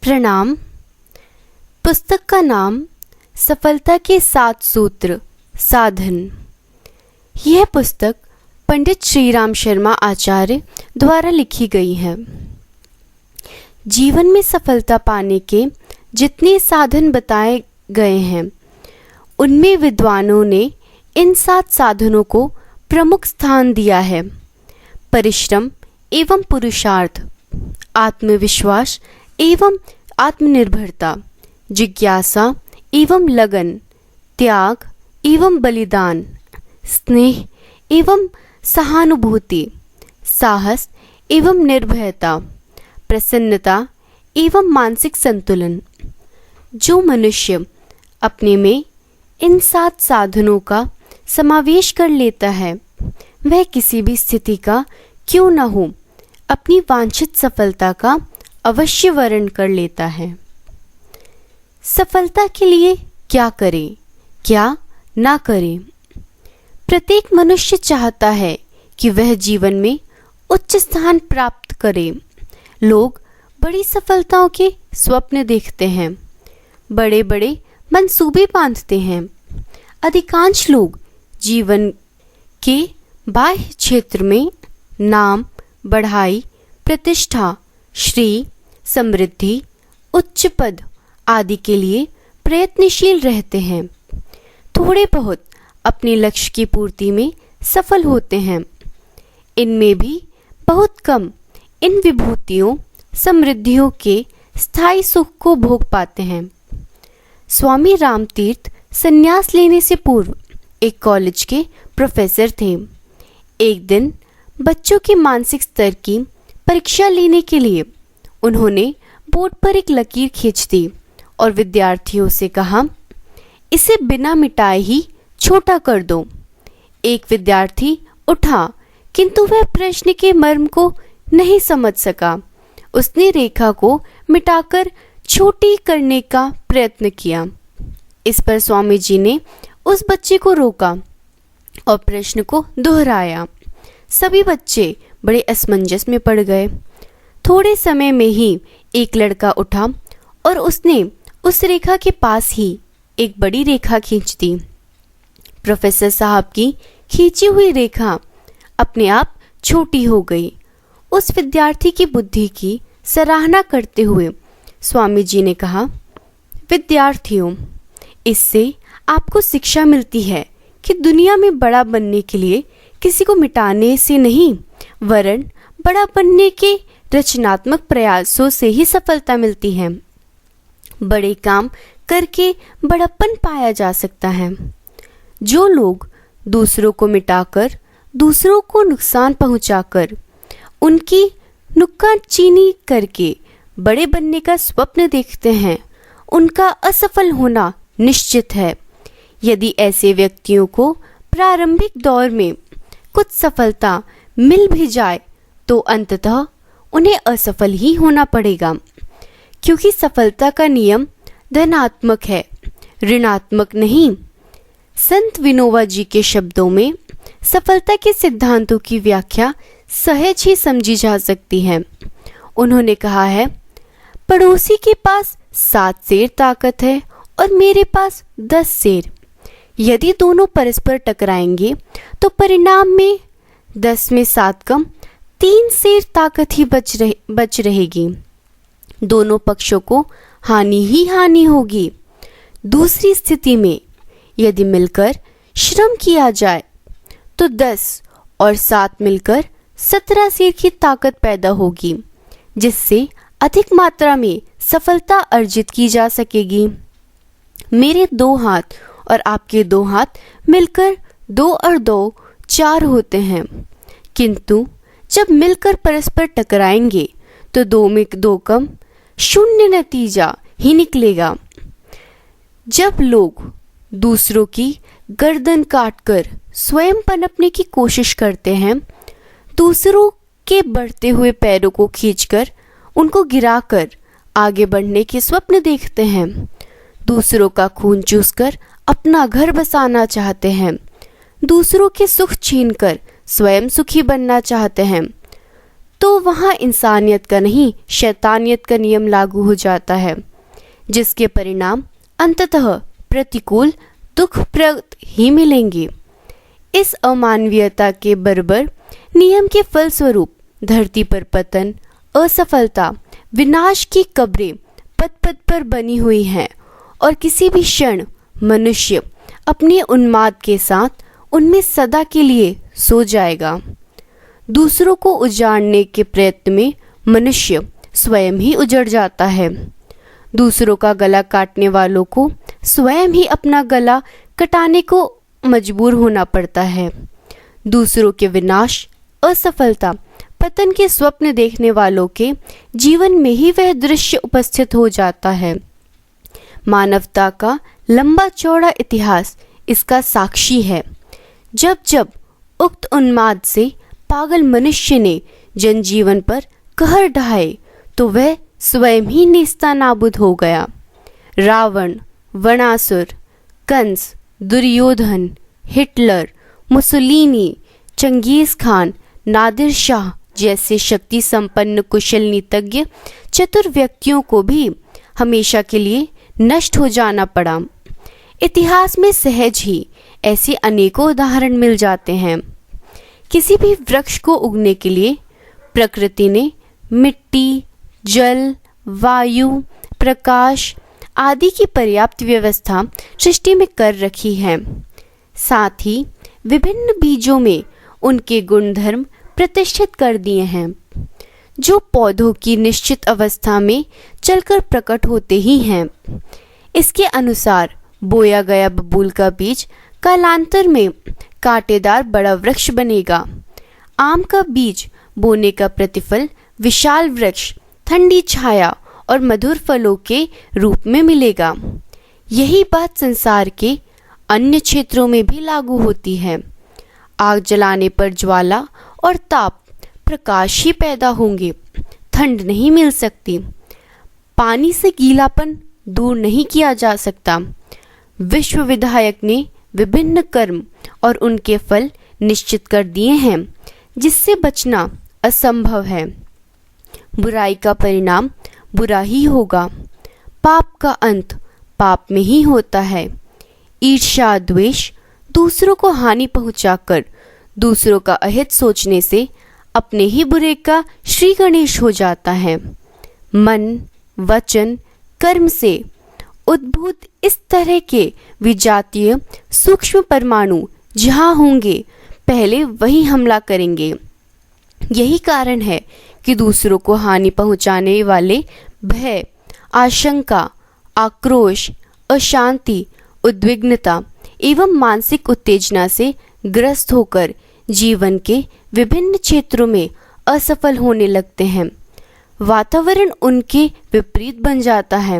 प्रणाम। पुस्तक का नाम सफलता के 7 सूत्र साधन। यह पुस्तक पंडित श्री राम शर्मा आचार्य द्वारा लिखी गई है। जीवन में सफलता पाने के जितने साधन बताए गए हैं उनमें विद्वानों ने इन 7 साधनों को प्रमुख स्थान दिया है। परिश्रम एवं पुरुषार्थ, आत्मविश्वास एवं आत्मनिर्भरता, जिज्ञासा एवं लगन, त्याग एवं बलिदान, स्नेह एवं सहानुभूति, साहस एवं निर्भयता, प्रसन्नता एवं मानसिक संतुलन। जो मनुष्य अपने में इन 7 साधनों का समावेश कर लेता है वह किसी भी स्थिति का क्यों न हो अपनी वांछित सफलता का अवश्य वर्ण कर लेता है। सफलता के लिए क्या करें, क्या ना करें? प्रत्येक मनुष्य चाहता है कि वह जीवन में उच्च स्थान प्राप्त करे। लोग बड़ी सफलताओं के स्वप्न देखते हैं, बड़े बड़े मंसूबे बांधते हैं। अधिकांश लोग जीवन के बाह्य क्षेत्र में नाम, बढ़ाई, प्रतिष्ठा, श्री, समृद्धि, उच्च पद आदि के लिए प्रयत्नशील रहते हैं। थोड़े बहुत अपने लक्ष्य की पूर्ति में सफल होते हैं। इनमें भी बहुत कम इन विभूतियों, समृद्धियों के स्थायी सुख को भोग पाते हैं। स्वामी रामतीर्थ संन्यास लेने से पूर्व एक कॉलेज के प्रोफेसर थे। एक दिन बच्चों के मानसिक स्तर की परीक्षा लेने के लिए उन्होंने बोर्ड पर एक लकीर खींच दी और विद्यार्थियों से कहा, इसे बिना मिटाए ही छोटा कर दो। एक विद्यार्थी उठा किंतु वह प्रश्न के मर्म को नहीं समझ सका। उसने रेखा को मिटाकर छोटी करने का प्रयत्न किया। इस पर स्वामी जी ने उस बच्चे को रोका और प्रश्न को दोहराया। सभी बच्चे बड़े असमंजस में पड़ गए। थोड़े समय में ही एक लड़का उठा और उसने उस रेखा के पास ही एक बड़ी रेखा खींच दी। प्रोफेसर साहब की खींची हुई रेखा अपने आप छोटी हो गई। उस विद्यार्थी की बुद्धि की सराहना करते हुए स्वामी जी ने कहा, विद्यार्थियों, इससे आपको शिक्षा मिलती है कि दुनिया में बड़ा बनने के लिए किसी को मिटाने से नहीं वरन बड़ा बनने के रचनात्मक प्रयासों से ही सफलता मिलती है। बड़े काम करके बड़प्पन पाया जा सकता है। जो लोग दूसरों को मिटाकर, दूसरों को नुकसान पहुंचाकर, उनकी नुक्काचीनी करके बड़े बनने का स्वप्न देखते हैं, उनका असफल होना निश्चित है। यदि ऐसे व्यक्तियों को प्रारंभिक दौर में कुछ सफलता मिल भी जाए तो अंततः उन्हें असफल ही होना पड़ेगा, क्योंकि सफलता का नियम धनात्मक है, ऋणात्मक नहीं। संत विनोबा जी के शब्दों में सफलता के सिद्धांतों की व्याख्या सहज ही समझी जा सकती है। उन्होंने कहा है, पड़ोसी के पास 7 सेर ताकत है और मेरे पास 10 सेर। यदि दोनों परस्पर टकराएंगे तो परिणाम में 10 में 7 कम 3 सेर ताकत ही बच रहेगी। दोनों पक्षों को हानि ही हानि होगी। दूसरी स्थिति में यदि मिलकर श्रम किया जाए तो 10 और 7 मिलकर 17 सेर की ताकत पैदा होगी, जिससे अधिक मात्रा में सफलता अर्जित की जा सकेगी। मेरे 2 हाथ और आपके 2 हाथ मिलकर 2 और 2 4 होते हैं, किंतु जब मिलकर परस्पर टकराएंगे तो 2 में 2 कम 0 नतीजा ही निकलेगा। जब लोग दूसरों की गर्दन काटकर स्वयं पनपने की कोशिश करते हैं, दूसरों के बढ़ते हुए पैरों को खींचकर उनको गिराकर आगे बढ़ने के स्वप्न देखते हैं, दूसरों का खून चूसकर अपना घर बसाना चाहते हैं, दूसरों के सुख छीनकर स्वयं सुखी बनना चाहते हैं, तो वहाँ इंसानियत का नहीं शैतानियत का नियम लागू हो जाता है, जिसके परिणाम अंततः प्रतिकूल दुखप्रद ही मिलेंगे। इस अमानवीयता के बर्बर नियम के फलस्वरूप धरती पर पतन, असफलता, विनाश की कब्रें पद पद पर बनी हुई हैं और किसी भी क्षण मनुष्य अपने उन्माद के साथ उनमें सदा के लिए सो जाएगा। दूसरों को उजाड़ने के प्रयत्न में मनुष्य स्वयं ही उजड़ जाता है। दूसरों का गला काटने वालों को स्वयं ही अपना गला कटाने को मजबूर होना पड़ता है। दूसरों के विनाश, असफलता, पतन के स्वप्न देखने वालों के जीवन में ही वह दृश्य उपस्थित हो जाता है। मानवता का लंबा चौड़ा इतिहास इसका साक्षी है। जब जब उक्त उन्माद से पागल मनुष्य ने जनजीवन पर कहर ढाए तो वह स्वयं ही नेस्तनाबूद हो गया। Ravan, Vanasur, Kans, Duryodhan, Hitler, Mussolini, Changez Khan, Nadir Shah जैसे शक्ति संपन्न कुशल नीतिज्ञ चतुर व्यक्तियों को भी हमेशा के लिए नष्ट हो जाना पड़ा। इतिहास में सहज ही ऐसे अनेकों उदाहरण मिल जाते हैं। किसी भी वृक्ष को उगने के लिए प्रकृति ने मिट्टी, जल, वायु, प्रकाश आदि की पर्याप्त व्यवस्था सृष्टि में कर रखी है। साथ ही विभिन्न बीजों में उनके गुणधर्म प्रतिष्ठित कर दिए हैं, जो पौधों की निश्चित अवस्था में चलकर प्रकट होते ही हैं। इसके अनुसार बोया गया बबूल का बीज कालांतर में कांटेदार बड़ा वृक्ष बनेगा। आम का बीज बोने का प्रतिफल विशाल वृक्ष, ठंडी छाया और मधुर फलों के रूप में मिलेगा। यही बात संसार के अन्य क्षेत्रों में भी लागू होती है। आग जलाने पर ज्वाला और ताप, प्रकाश ही पैदा होंगे, ठंड नहीं मिल सकती। पानी से गीलापन दूर नहीं किया जा सकता। विश्व विधायक ने विभिन्न कर्म और उनके फल निश्चित कर दिए हैं, जिससे बचना असंभव है। बुराई का परिणाम बुरा ही होगा। पाप का अंत पाप में ही होता है। ईर्ष्या, द्वेष, दूसरों को हानि पहुंचाकर दूसरों का अहित सोचने से अपने ही बुरे का श्री गणेश हो जाता है। मन, वचन, कर्म से उद्भूत इस तरह के विजातीय सूक्ष्म परमाणु जहाँ होंगे पहले वही हमला करेंगे। यही कारण है कि दूसरों को हानि पहुंचाने वाले भय, आशंका, आक्रोश, अशांति, उद्विग्नता एवं मानसिक उत्तेजना से ग्रस्त होकर जीवन के विभिन्न क्षेत्रों में असफल होने लगते हैं। वातावरण उनके विपरीत बन जाता है।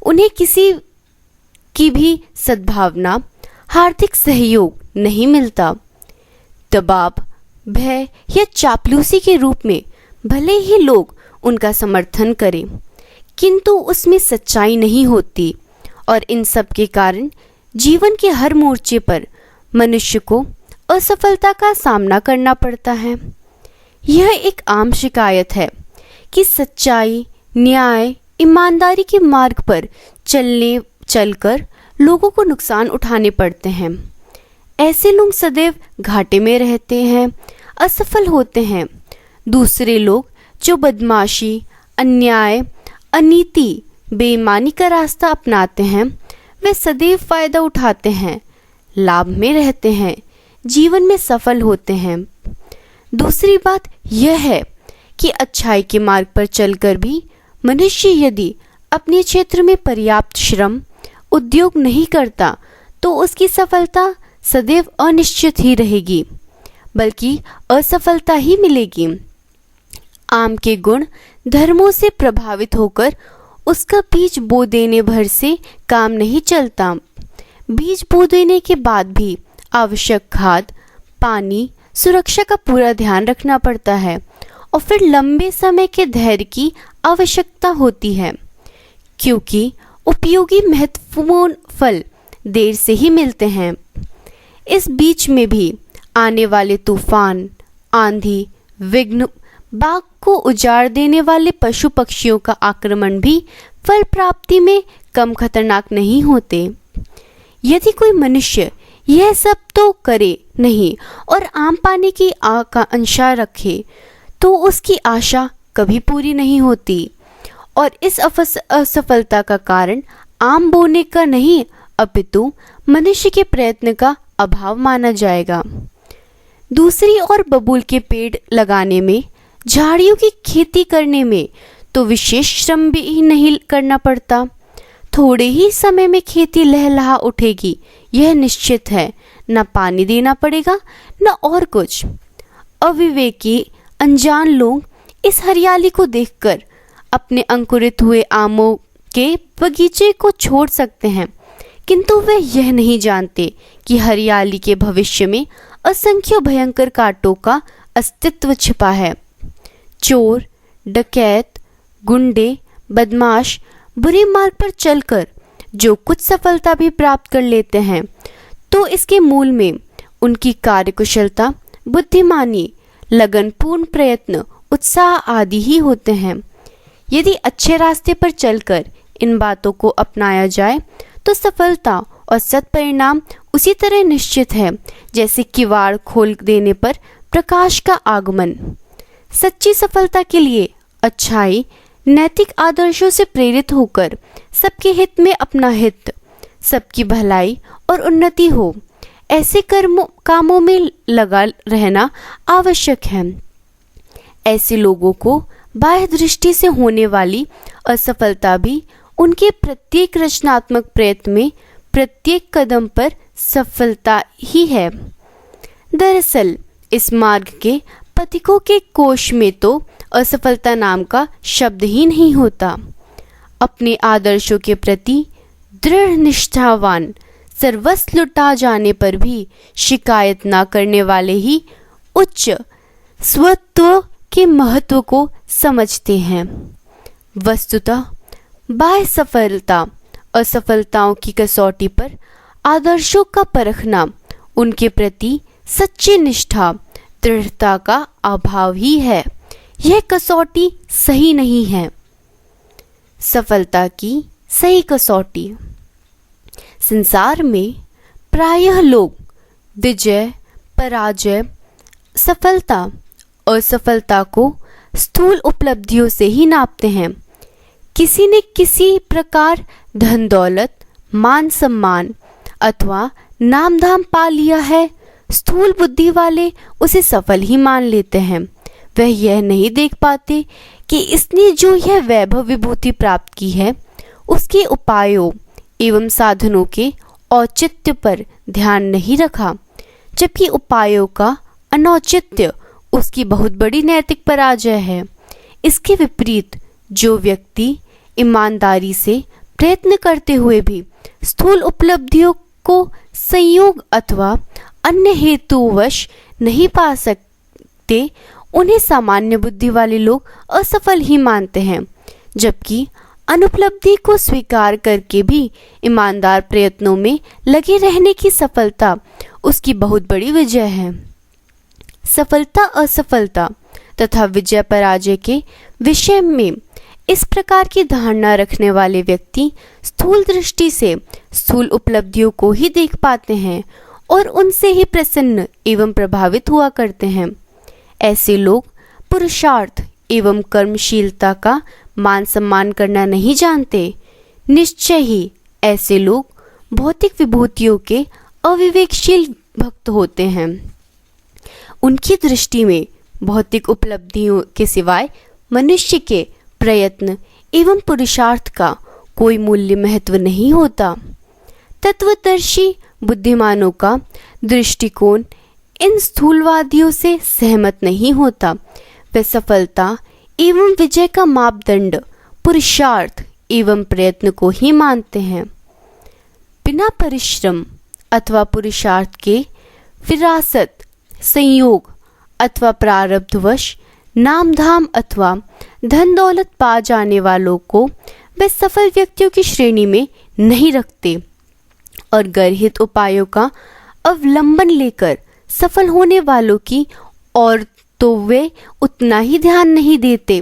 उन्हें किसी की भी सद्भावना, हार्दिक सहयोग नहीं मिलता। दबाव, भय या चापलूसी के रूप में भले ही लोग उनका समर्थन करें, किंतु उसमें सच्चाई नहीं होती और इन सब के कारण जीवन के हर मोर्चे पर मनुष्य को असफलता का सामना करना पड़ता है। यह एक आम शिकायत है कि सच्चाई, न्याय, ईमानदारी के मार्ग पर चलकर लोगों को नुकसान उठाने पड़ते हैं। ऐसे लोग सदैव घाटे में रहते हैं, असफल होते हैं। दूसरे लोग जो बदमाशी, अन्याय, अनीति, बेईमानी का रास्ता अपनाते हैं, वे सदैव फायदा उठाते हैं, लाभ में रहते हैं, जीवन में सफल होते हैं। दूसरी बात यह है कि अच्छाई के मार्ग पर चलकर भी मनुष्य यदि अपने क्षेत्र में पर्याप्त श्रम, उद्योग नहीं करता तो उसकी सफलता सदैव अनिश्चित ही रहेगी, बल्कि असफलता ही मिलेगी। आम के गुण धर्मों से प्रभावित होकर उसका बीज बो देने भर से काम नहीं चलता। बीज बो देने के बाद भी आवश्यक खाद, पानी, सुरक्षा का पूरा ध्यान रखना पड़ता है और फिर लंबे समय के धैर्य की आवश्यकता होती है, क्योंकि उपयोगी महत्वपूर्ण फल देर से ही मिलते हैं। इस बीच में भी आने वाले तूफान, आंधी, विघ्न बाग को उजाड़ देने वाले पशु पक्षियों का आक्रमण भी फल प्राप्ति में कम खतरनाक नहीं होते। यदि कोई मनुष्य यह सब तो करे नहीं और आम पाने की आकांक्षा रखे तो उसकी आशा कभी पूरी नहीं होती और इस असफलता का कारण आम बोने का नहीं अपितु मनुष्य के प्रयत्न का अभाव माना जाएगा। दूसरी ओर बबूल के पेड़ लगाने में, झाड़ियों की खेती करने में तो विशेष श्रम भी नहीं करना पड़ता। थोड़े ही समय में खेती लहलहा उठेगी, यह निश्चित है। न पानी देना पड़ेगा न और कुछ। अविवेकी अनजान लोग इस हरियाली को देखकर अपने अंकुरित हुए आमों के बगीचे को छोड़ सकते हैं, किंतु वे यह नहीं जानते कि हरियाली के भविष्य में असंख्य भयंकर कांटों का अस्तित्व छिपा है। चोर, डकैत, गुंडे, बदमाश बुरे मार्ग पर चलकर जो कुछ सफलता भी प्राप्त कर लेते हैं तो इसके मूल में उनकी कार्यकुशलता, बुद्धिमानी, लगनपूर्ण प्रयत्न, उत्साह आदि ही होते हैं। यदि अच्छे रास्ते पर चलकर इन बातों को अपनाया जाए तो सफलता और सत्परिणाम उसी तरह निश्चित है जैसे किवाड़ खोल देने पर प्रकाश का आगमन। सच्ची सफलता के लिए अच्छाई, नैतिक आदर्शों से प्रेरित होकर सबके हित में अपना हित, सबकी भलाई और उन्नति हो, ऐसे कामों में लगा रहना आवश्यक है। ऐसे लोगों को बाह्य दृष्टि से होने वाली असफलता भी उनके प्रत्येक रचनात्मक प्रयत्न में प्रत्येक कदम पर सफलता ही है। दरअसल इस मार्ग के पथिकों के कोश में तो असफलता नाम का शब्द ही नहीं होता। अपने आदर्शों के प्रति दृढ़ निष्ठावान, सर्वस्व लुटा जाने पर भी शिकायत न करने वाले ही उच्च स्वत्व के महत्व को समझते हैं। वस्तुतः बाह्य सफलता, असफलताओं की कसौटी पर आदर्शों का परखना उनके प्रति सच्ची निष्ठा, दृढ़ता का अभाव ही है। यह कसौटी सही नहीं है। सफलता की सही कसौटी। संसार में प्रायः लोग विजय, पराजय, सफलता, असफलता को स्थूल उपलब्धियों से ही नापते हैं। किसी ने किसी प्रकार धन दौलत, मान सम्मान अथवा नाम धाम पा लिया है, स्थूल बुद्धि वाले उसे सफल ही मान लेते हैं। वह यह नहीं देख पाते कि इसने जो यह वैभव विभूति प्राप्त की है उसके उपायों एवं साधनों के औचित्य पर ध्यान नहीं रखा, जबकि उपायों का अनौचित्य उसकी बहुत बड़ी नैतिक पराजय है। इसके विपरीत जो व्यक्ति ईमानदारी से प्रयत्न करते हुए भी स्थूल उपलब्धियों को संयोग अथवा अन्य हेतुवश नहीं पा सकते, उन्हें सामान्य बुद्धि वाले लोग असफल ही मानते हैं, जबकि अनुपलब्धि को स्वीकार करके भी ईमानदार प्रयत्नों में लगे रहने की सफलता उसकी बहुत बड़ी विजय है। सफलता, असफलता तथा विजय पराजय के विषय में इस प्रकार की धारणा रखने वाले व्यक्ति स्थूल दृष्टि से स्थूल उपलब्धियों को ही देख पाते हैं और उनसे ही प्रसन्न एवं प्रभावित हुआ करते हैं। ऐसे लोग पुरुषार्थ एवं कर्मशीलता का मान सम्मान करना नहीं जानते। निश्चय ही ऐसे लोग भौतिक विभूतियों के अविवेकशील भक्त होते हैं। उनकी दृष्टि में भौतिक उपलब्धियों के सिवाय मनुष्य के प्रयत्न एवं पुरुषार्थ का कोई मूल्य महत्व नहीं होता। तत्वदर्शी बुद्धिमानों का दृष्टिकोण इन स्थूलवादियों से सहमत नहीं होता। वे सफलता एवं विजय का मापदंड पुरुषार्थ एवं प्रयत्न को ही मानते हैं। बिना परिश्रम अथवा पुरुषार्थ के विरासत, संयोग अथवा प्रारब्धवश नाम धाम अथवा धन दौलत पा जाने वालों को वे सफल व्यक्तियों की श्रेणी में नहीं रखते और गर्हित उपायों का अवलंबन लेकर सफल होने वालों की और तो वे उतना ही ध्यान नहीं देते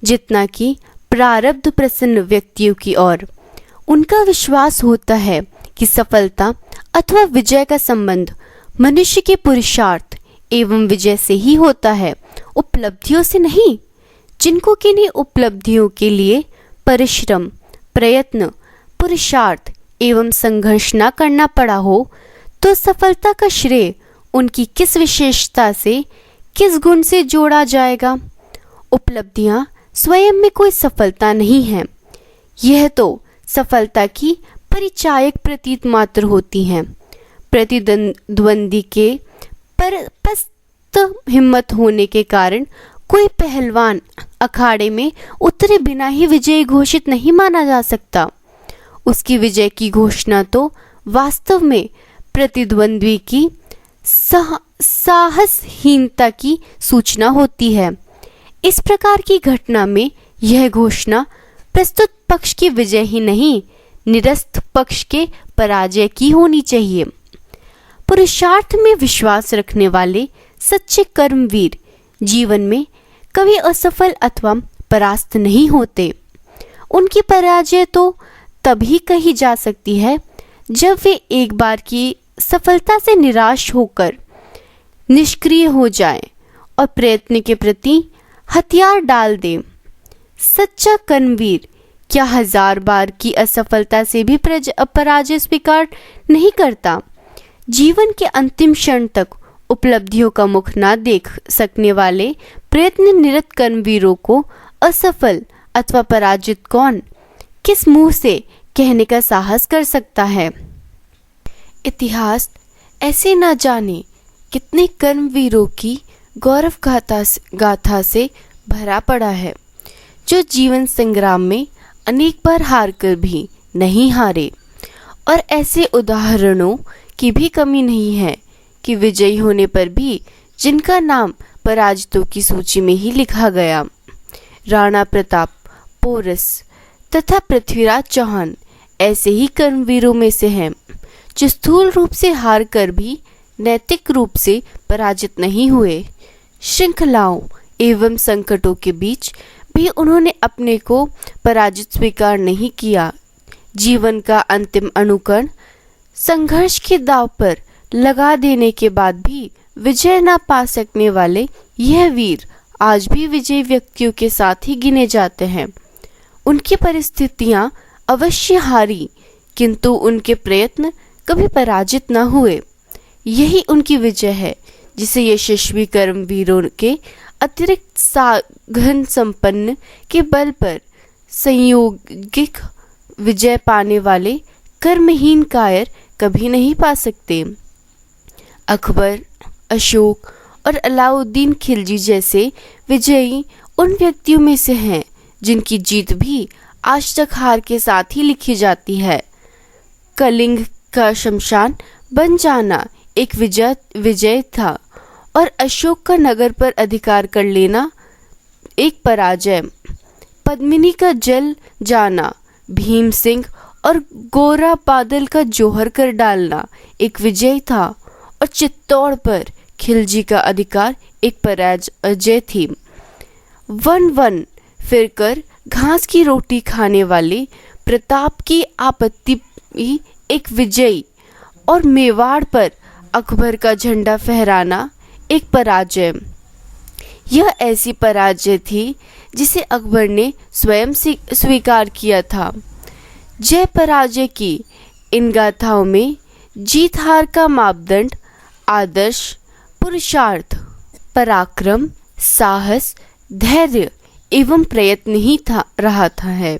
जितना कि प्रारब्ध प्रसन्न व्यक्तियों की ओर। उनका विश्वास होता है कि सफलता अथवा विजय का संबंध मनुष्य के पुरुषार्थ एवं विजय से ही होता है, उपलब्धियों से नहीं। जिनको किन्हीं उपलब्धियों के लिए परिश्रम, प्रयत्न, पुरुषार्थ एवं संघर्ष न करना पड़ा हो, तो सफलता का श्रेय उनकी किस विशेषता से, किस गुण से जोड़ा जाएगा? उपलब्धियां स्वयं में कोई सफलता नहीं है, यह तो सफलता की परिचायक प्रतीत मात्र होती हैं। प्रतिद्वंदी के पस्त हिम्मत होने के कारण कोई पहलवान अखाड़े में उतरे बिना ही विजयी घोषित नहीं माना जा सकता। उसकी विजय की घोषणा तो वास्तव में प्रतिद्वंदी की साहसहीनता की सूचना होती है। इस प्रकार की घटना में यह घोषणा प्रस्तुत पक्ष की विजय ही नहीं, निरस्त पक्ष के पराजय की होनी चाहिए। पुरुषार्थ में विश्वास रखने वाले सच्चे कर्मवीर जीवन में कभी असफल अथवा परास्त नहीं होते। उनकी पराजय तो तभी कही जा सकती है जब वे एक बार की सफलता से निराश होकर निष्क्रिय हो जाएं और प्रयत्न के प्रति हथियार डाल दें। सच्चा कर्मवीर क्या 1000 बार की असफलता से भी पराजय स्वीकार नहीं करता? जीवन के अंतिम क्षण तक उपलब्धियों का मुख न देख सकने वाले प्रयत्न निरत कर्मवीरों को असफल अथवा पराजित कौन, किस मुंह से कहने का साहस कर सकता है? इतिहास ऐसे न जाने कितने कर्मवीरों की गौरव गाथा से भरा पड़ा है, जो जीवन संग्राम में अनेक बार हार कर भी नहीं हारे। और ऐसे उदाहरणों की भी कमी नहीं है कि विजयी होने पर भी जिनका नाम पराजितों की सूची में ही लिखा गया। राणा प्रताप, पोरस तथा पृथ्वीराज चौहान ऐसे ही कर्मवीरों में से हैं, जो स्थूल रूप से हार कर भी नैतिक रूप से पराजित नहीं हुए। श्रृंखलाओं एवं संकटों के बीच भी उन्होंने अपने को पराजित स्वीकार नहीं किया। जीवन का अंतिम अनुकरण संघर्ष के दांव पर लगा देने के बाद भी विजय न पा सकने वाले यह वीर आज भी विजयी व्यक्तियों के साथ ही गिने जाते हैं। उनकी परिस्थितियां अवश्य हारी, किंतु उनके प्रयत्न कभी पराजित न हुए। यही उनकी विजय है, जिसे यशस्वी कर्मवीरों के अतिरिक्त साधन संपन्न के बल पर संयोगिक विजय पाने वाले कर्महीन कायर कभी नहीं पा सकते। अकबर, अशोक और अलाउद्दीन खिलजी जैसे विजयी उन व्यक्तियों में से हैं जिनकी जीत भी आज तक हार के साथ ही लिखी जाती है। कलिंग का शमशान बन जाना एक विजय था और अशोक का नगर पर अधिकार कर लेना एक पराजय। पद्मिनी का जल जाना, भीम सिंह और गोरा बादल का जौहर कर डालना एक विजय था और चित्तौड़ पर खिलजी का अधिकार एक पराजय थी। वन फिरकर घास की रोटी खाने वाले प्रताप की आपत्ति एक विजय और मेवाड़ पर अकबर का झंडा फहराना एक पराजय। यह ऐसी पराजय थी जिसे अकबर ने स्वयं स्वीकार किया था। जय पराजय की इन गाथाओं में जीत हार का मापदंड आदर्श, पुरुषार्थ, पराक्रम, साहस, धैर्य एवं प्रयत्न ही रहा है।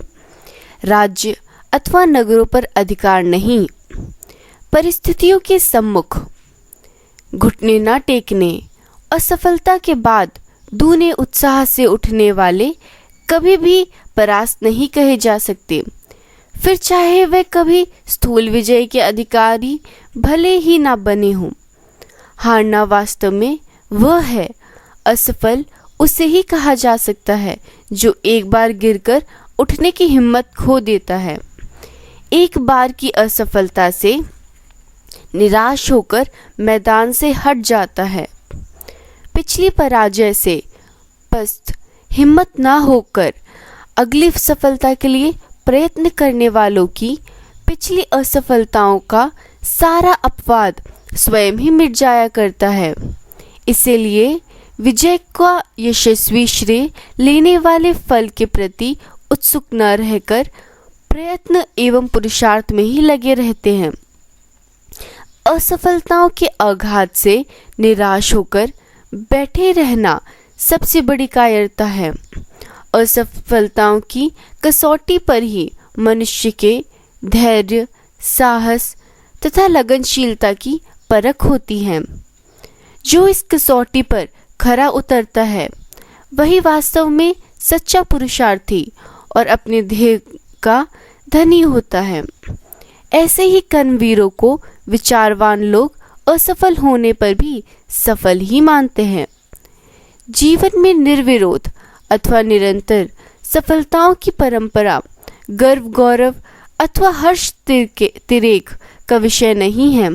राज्य अथवा नगरों पर अधिकार नहीं। परिस्थितियों के सम्मुख घुटने न टेकने और सफलता के बाद दूने उत्साह से उठने वाले कभी भी परास्त नहीं कहे जा सकते, फिर चाहे वे कभी स्थूल विजय के अधिकारी भले ही ना बने हों। हारना वास्तव में वह है, असफल उसे ही कहा जा सकता है जो एक बार गिरकर उठने की हिम्मत खो देता है, एक बार की असफलता से निराश होकर मैदान से हट जाता है। पिछली पराजय से पस्त हिम्मत ना होकर अगली सफलता के लिए प्रयत्न करने वालों की पिछली असफलताओं का सारा अपवाद स्वयं ही मिट जाया करता है। इसीलिए विजय का यशस्वी श्रेय लेने वाले फल के प्रति उत्सुक न रहकर प्रयत्न एवं पुरुषार्थ में ही लगे रहते हैं। असफलताओं के आघात से निराश होकर बैठे रहना सबसे बड़ी कायरता है। असफलताओं की कसौटी पर ही मनुष्य के धैर्य, साहस तथा लगनशीलता की परख होती है। जो इस कसौटी पर खरा उतरता है वही वास्तव में सच्चा पुरुषार्थी और अपने ध्येय का धनी होता है। ऐसे ही कर्मवीरों को विचारवान लोग असफल होने पर भी सफल ही मानते हैं। जीवन में निर्विरोध अथवा निरंतर सफलताओं की परंपरा गर्व, गौरव अथवा हर्ष तिरेक का विषय नहीं है।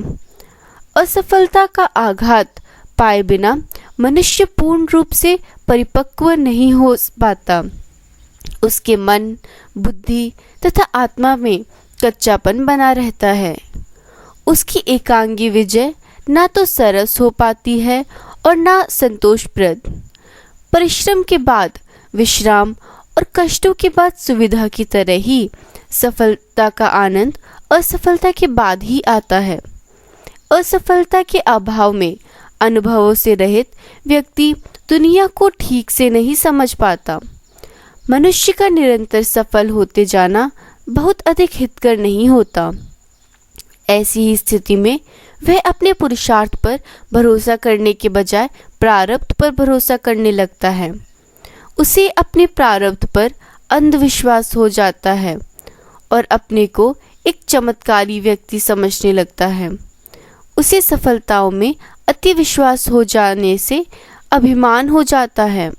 असफलता का आघात पाए बिना मनुष्य पूर्ण रूप से परिपक्व नहीं हो पाता। उसके मन, बुद्धि तथा आत्मा में कच्चापन बना रहता है। उसकी एकांगी विजय ना तो सरस हो पाती है और ना संतोषप्रद। परिश्रम के बाद विश्राम और कष्टों के बाद सुविधा की तरह ही सफलता का आनंद असफलता के बाद ही आता है। असफलता के अभाव में अनुभवों से रहित व्यक्ति दुनिया को ठीक से नहीं समझ पाता। मनुष्य का निरंतर सफल होते जाना बहुत अधिक हितकर नहीं होता। ऐसी ही स्थिति में वह अपने पुरुषार्थ पर भरोसा करने के बजाय प्रारब्ध पर भरोसा करने लगता है। उसे अपने प्रारब्ध पर अंधविश्वास हो जाता है और अपने को एक चमत्कारी व्यक्ति समझने लगता है। उसे सफलताओं में अति विश्वास हो जाने से अभिमान हो जाता है।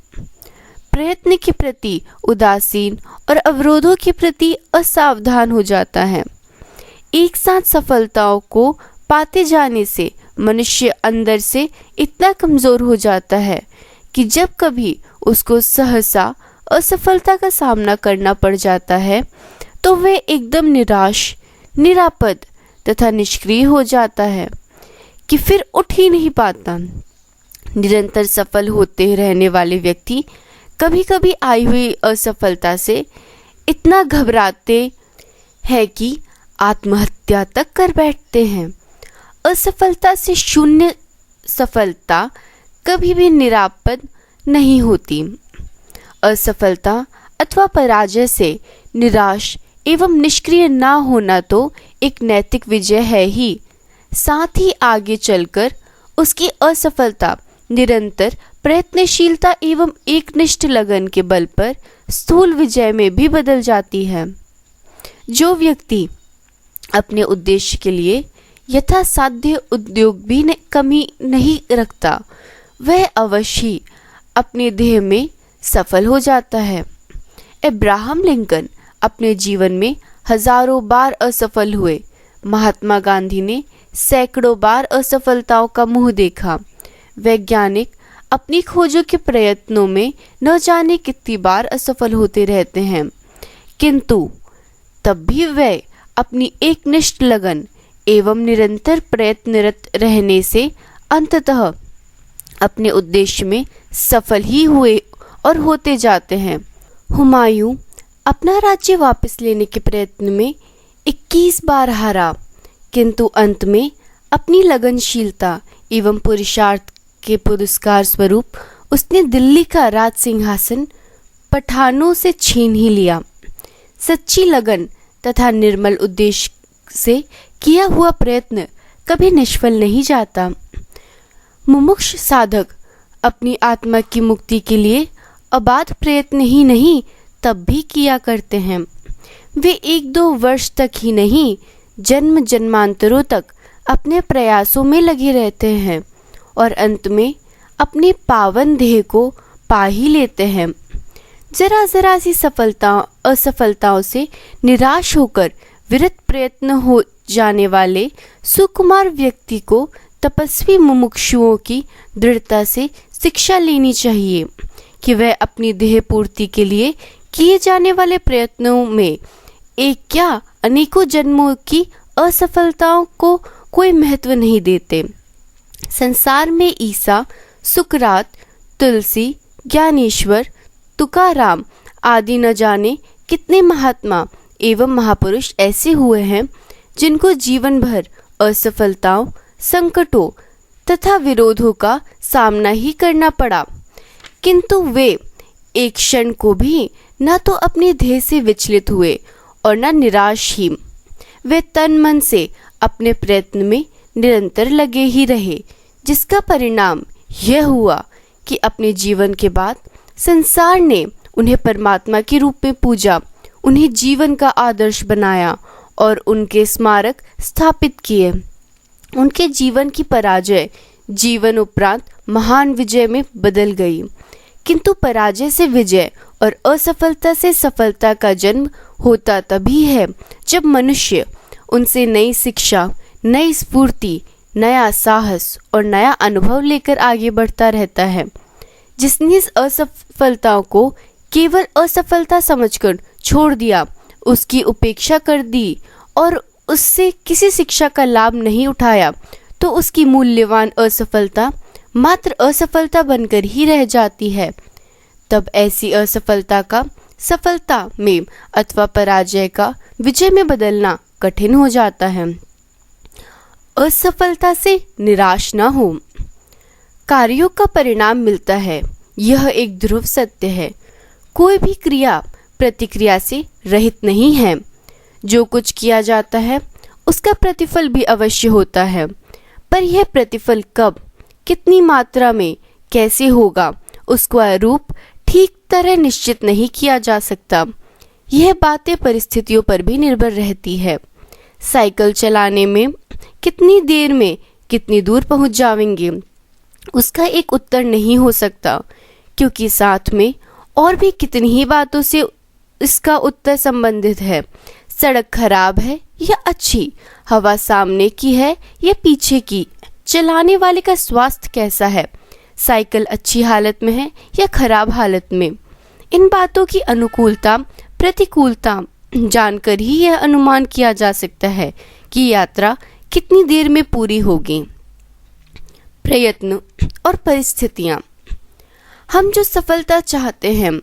प्रयत्न के प्रति उदासीन और अवरोधों के प्रति असावधान हो जाता है। एक साथ सफलताओं को पाते जाने से मनुष्य अंदर से इतना कमजोर हो जाता है कि जब कभी उसको सहसा असफलता का सामना करना पड़ जाता है तो वह एकदम निराश, निरापद तथा निष्क्रिय हो जाता है कि फिर उठ ही नहीं पाता। निरंतर सफल होते रहने वाले व्यक्ति कभी कभी आई हुई असफलता से इतना घबराते हैं कि आत्महत्या तक कर बैठते हैं। असफलता से शून्य सफलता कभी भी निरापद नहीं होती। असफलता अथवा पराजय से निराश एवं निष्क्रिय ना होना तो एक नैतिक विजय है ही, साथ ही आगे चलकर उसकी असफलता निरंतर प्रयत्नशीलता एवं एकनिष्ठ लगन के बल पर स्थूल विजय में भी बदल जाती है। जो व्यक्ति अपने उद्देश्य के लिए यथासाध्य उद्योग भी कमी नहीं रखता वह अवश्य ही अपने ध्येय में सफल हो जाता है। अब्राहम लिंकन अपने जीवन में हजारों बार असफल हुए। महात्मा गांधी ने सैकड़ों बार असफलताओं का मुंह देखा। वैज्ञानिक अपनी खोजों के प्रयत्नों में न जाने कितनी बार असफल होते रहते हैं, किंतु तब भी वे अपनी एकनिष्ठ लगन एवं निरंतर प्रयत्नरत रहने से अंततः अपने उद्देश्य में सफल ही हुए और होते जाते हैं। हुमायूं अपना राज्य वापस लेने के प्रयत्न में 21 बार हारा, किंतु अंत में अपनी लगनशीलता एवं पुरुषार्थ के पुरस्कार स्वरूप उसने दिल्ली का राज सिंहासन पठानों से छीन ही लिया। सच्ची लगन तथा निर्मल उद्देश्य से किया हुआ प्रयत्न कभी निष्फल नहीं जाता। मुमुक्ष साधक अपनी आत्मा की मुक्ति के लिए अबाध प्रयत्न ही नहीं तब भी किया करते हैं। वे 1-2 वर्ष तक ही नहीं, जन्म जन्मांतरों तक अपने प्रयासों में लगे रहते हैं और अंत में अपने पावन ध्येय को पा ही लेते हैं। जरा जरा सी असफलताओं से निराश होकर विरत प्रयत्न हो जाने वाले सुकुमार व्यक्ति को तपस्वी मुमुक्षुओं की दृढ़ता से शिक्षा लेनी चाहिए कि वह अपनी देह पूर्ति के लिए किए जाने वाले प्रयत्नों में एक क्या अनेकों जन्मों की असफलताओं को कोई महत्व नहीं देते। संसार में ईसा, सुकरात, तुलसी, ज्ञानेश्वर, तुकाराम आदि न जाने कितने महात्मा एवं महापुरुष ऐसे हुए हैं जिनको जीवन भर असफलताओं, संकटों तथा विरोधों का सामना ही करना पड़ा, किंतु वे एक क्षण को भी न तो अपने ध्येय से विचलित हुए और न निराश ही। वे तन मन से अपने प्रयत्न में निरंतर लगे ही रहे, जिसका परिणाम यह हुआ कि अपने जीवन के बाद संसार ने उन्हें परमात्मा के रूप में पूजा, उन्हें जीवन का आदर्श बनाया और उनके स्मारक स्थापित किए। उनके जीवन की पराजय जीवन उपरांत महान विजय में बदल गई, किंतु पराजय से विजय और असफलता से सफलता का जन्म होता तभी है जब मनुष्य उनसे नई शिक्षा, नई स्फूर्ति, नया साहस और नया अनुभव लेकर आगे बढ़ता रहता है। जिसने इस असफलताओं को केवल असफलता समझकर छोड़ दिया, उसकी उपेक्षा कर दी और उससे किसी शिक्षा का लाभ नहीं उठाया, तो उसकी मूल्यवान असफलता मात्र असफलता बनकर ही रह जाती है। तब ऐसी असफलता का सफलता में अथवा पराजय का विजय में बदलना कठिन हो जाता है। असफलता से निराश न हो, कार्यों का परिणाम मिलता है, यह एक ध्रुव सत्य है। कोई भी क्रिया प्रतिक्रिया से रहित नहीं है। जो कुछ किया जाता है उसका प्रतिफल भी अवश्य होता है, पर यह प्रतिफल कब, कितनी मात्रा में, कैसे होगा, उसका रूप ठीक तरह निश्चित नहीं किया जा सकता। यह बातें परिस्थितियों पर भी निर्भर रहती है। साइकिल चलाने में कितनी देर में कितनी दूर पहुंच जाएंगे, उसका एक उत्तर नहीं हो सकता, क्योंकि साथ में और भी कितनी ही बातों से इसका उत्तर संबंधित है। सड़क खराब है या अच्छी, हवा सामने की है या पीछे की, चलाने वाले का स्वास्थ्य कैसा है, साइकिल अच्छी हालत में है या खराब हालत में। इन बातों की अनुकूलता प्रतिकूलता जानकर ही यह अनुमान किया जा सकता है कि यात्रा कितनी देर में पूरी होगी। प्रयत्न और परिस्थितियाँ। हम जो सफलता चाहते हैं,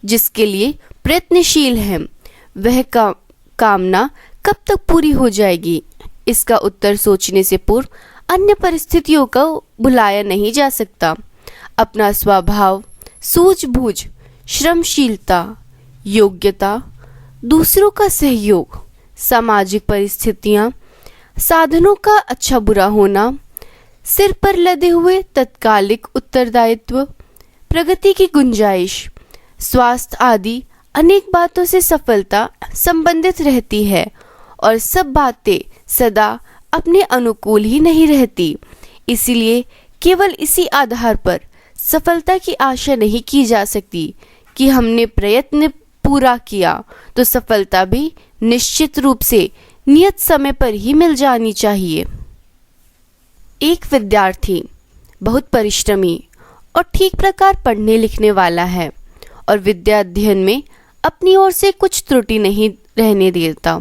जिसके लिए प्रयत्नशील हैं, वह कामना कब तक पूरी हो जाएगी, इसका उत्तर सोचने से पूर्व अन्य परिस्थितियों को भुलाया नहीं जा सकता। अपना स्वभाव, सूझबूझ, श्रमशीलता, योग्यता, दूसरों का सहयोग, सामाजिक परिस्थितियाँ, साधनों का अच्छा बुरा होना, सिर पर लदे हुए तत्कालिक उत्तरदायित्व, प्रगति की गुंजाइश, स्वास्थ्य आदि अनेक बातों से सफलता संबंधित रहती है और सब बातें सदा अपने अनुकूल ही नहीं रहती। इसीलिए केवल इसी आधार पर सफलता की आशा नहीं की जा सकती कि हमने प्रयत्न पूरा किया तो सफलता भी निश्चित रूप से नियत समय पर ही मिल जानी चाहिए। एक विद्यार्थी बहुत परिश्रमी और ठीक प्रकार पढ़ने लिखने वाला है और विद्या अध्ययन में अपनी ओर से कुछ त्रुटि नहीं रहने देता,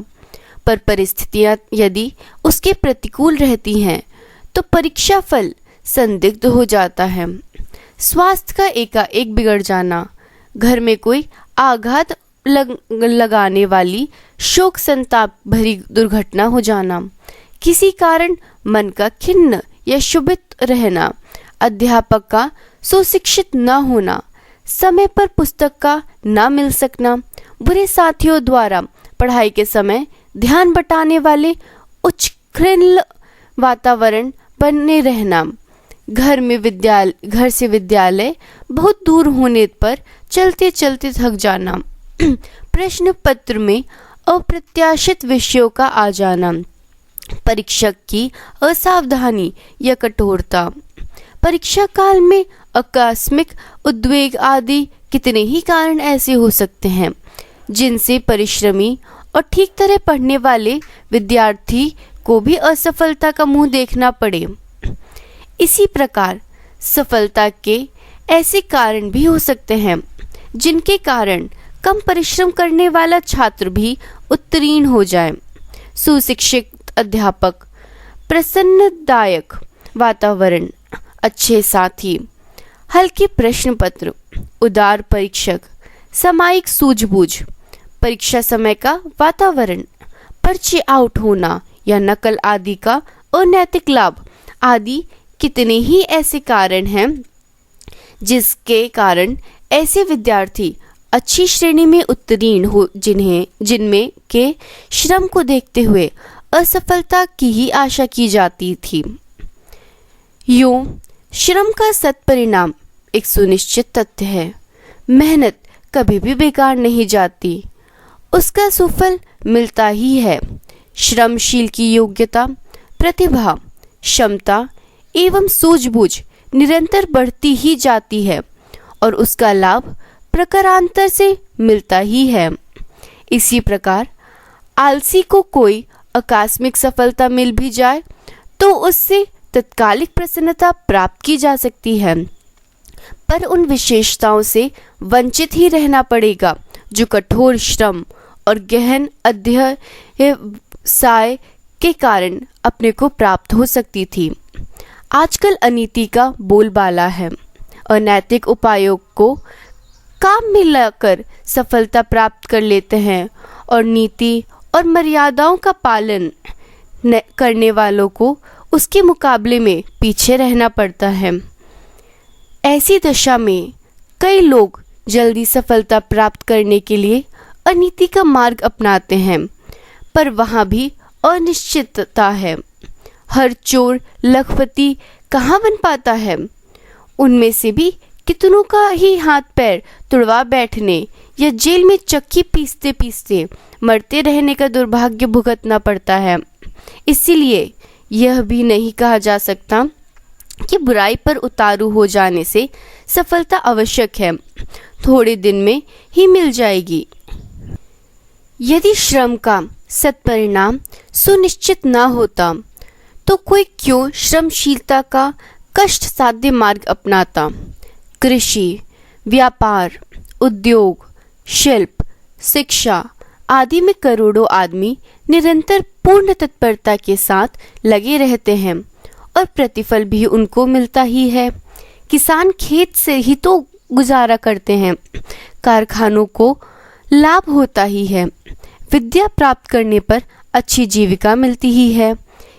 पर परिस्थितियां यदि उसके प्रतिकूल रहती हैं तो परीक्षा फल संदिग्ध हो जाता है। स्वास्थ्य का एकाएक बिगड़ जाना, घर में कोई आघात लगाने वाली शोक संताप भरी दुर्घटना हो जाना, किसी कारण मन का खिन्न या क्षुभित रहना, अध्यापक का सुशिक्षित न होना, समय पर पुस्तक का न मिल सकना, बुरे साथियों द्वारा पढ़ाई के समय ध्यान बटाने वाले उच्छृंखल वातावरण बने रहना, घर से विद्यालय बहुत दूर होने पर चलते चलते थक जाना, प्रश्न पत्र में अप्रत्याशित विषयों का आ जाना, परीक्षक की असावधानी या कठोरता, परीक्षा काल में आकस्मिक उद्वेग आदि कितने ही कारण ऐसे हो सकते हैं जिनसे परिश्रमी और ठीक तरह पढ़ने वाले विद्यार्थी को भी असफलता का मुंह देखना पड़े। इसी प्रकार सफलता के ऐसे कारण भी हो सकते हैं जिनके कारण कम परिश्रम करने वाला छात्र भी उत्तीर्ण हो जाए। सुशिक्षित अध्यापक, प्रसन्नदायक वातावरण, अच्छे साथी, हल्के प्रश्न पत्र, उदार परीक्षक, सामायिक सूझबूझ, परीक्षा समय का वातावरण, पर्चे आउट होना या नकल आदि का अनैतिक लाभ आदि कितने ही ऐसे कारण हैं जिसके कारण ऐसे विद्यार्थी अच्छी श्रेणी में उत्तीर्ण हो जिनमें के श्रम को देखते हुए असफलता की ही आशा की जाती थी। यूं श्रम का सत्परिणाम एक सुनिश्चित तथ्य है। मेहनत कभी भी बेकार नहीं जाती, उसका सुफल मिलता ही है। श्रमशील की योग्यता, प्रतिभा, क्षमता एवं सूझबूझ निरंतर बढ़ती ही जाती है और उसका लाभ प्रकारांतर से मिलता ही है। इसी प्रकार आलसी को कोई आकस्मिक सफलता मिल भी जाए तो उससे तत्कालिक प्रसन्नता प्राप्त की जा सकती है, पर उन विशेषताओं से वंचित ही रहना पड़ेगा जो कठोर श्रम और गहन अध्यवसाय के कारण अपने को प्राप्त हो सकती थी। आजकल अनीति का बोलबाला है। अनैतिक उपायों को काम में लाकर सफलता प्राप्त कर लेते हैं और नीति और मर्यादाओं का पालन करने वालों को उसके मुकाबले में पीछे रहना पड़ता है। ऐसी दशा में कई लोग जल्दी सफलता प्राप्त करने के लिए अनीति का मार्ग अपनाते हैं, पर वहाँ भी अनिश्चितता है। हर चोर लखपति कहाँ बन पाता है? उनमें से भी कितनों का ही हाथ पैर तुड़वा बैठने या जेल में चक्की पीसते पीसते मरते रहने का दुर्भाग्य भुगतना पड़ता है। इसीलिए यह भी नहीं कहा जा सकता कि बुराई पर उतारू हो जाने से सफलता आवश्यक है, थोड़े दिन में ही मिल जाएगी। यदि श्रम का सत्परिणाम सुनिश्चित न होता तो कोई क्यों श्रमशीलता का कष्ट साध्य मार्ग अपनाता। कृषि, व्यापार, उद्योग, शिल्प, शिक्षा आदि में करोड़ों आदमी निरंतर पूर्ण तत्परता के साथ लगे रहते हैं और प्रतिफल भी उनको मिलता ही है। किसान खेत से ही तो गुजारा करते हैं, कारखानों को लाभ होता ही है, विद्या प्राप्त करने पर अच्छी जीविका मिलती ही है।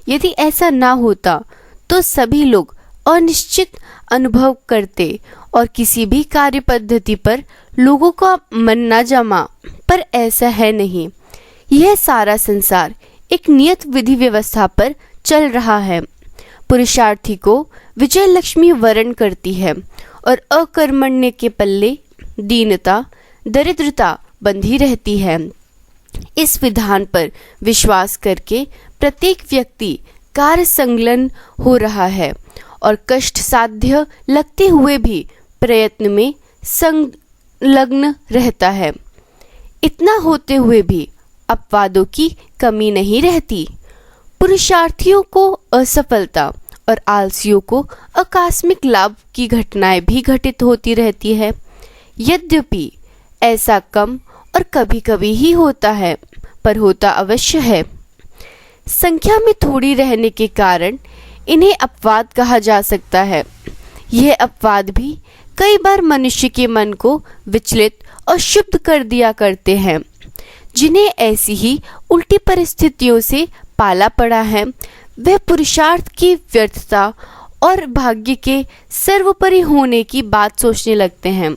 यदि ऐसा ना होता तो सभी लोग अनिश्चित अनुभव करते और किसी भी कार्य पद्धति पर लोगों का मन न जमा, पर ऐसा है नहीं। यह सारा संसार एक नियत विधि व्यवस्था पर चल रहा है। पुरुषार्थी को विजय लक्ष्मी वरण करती है और अकर्मण्य के पल्ले दीनता, दरिद्रता बंधी रहती है। इस विधान पर विश्वास करके प्रत्येक व्यक्ति कार्य संलग्न हो रहा है और कष्ट साध्य लगते हुए भी प्रयत्न में संलग्न रहता है। इतना होते हुए भी अपवादों की कमी नहीं रहती। पुरुषार्थियों को असफलता और आलसियों को आकस्मिक लाभ की घटनाएं भी घटित होती रहती है। यद्यपि ऐसा कम और कभी कभी ही होता है, पर होता अवश्य है। संख्या में थोड़ी रहने के कारण इन्हें अपवाद कहा जा सकता है। यह अपवाद भी कई बार मनुष्य के मन को विचलित और शुद्ध कर दिया करते हैं। जिन्हें ऐसी ही उल्टी परिस्थितियों से पाला पड़ा है, वह पुरुषार्थ की व्यर्थता और भाग्य के सर्वोपरि होने की बात सोचने लगते हैं।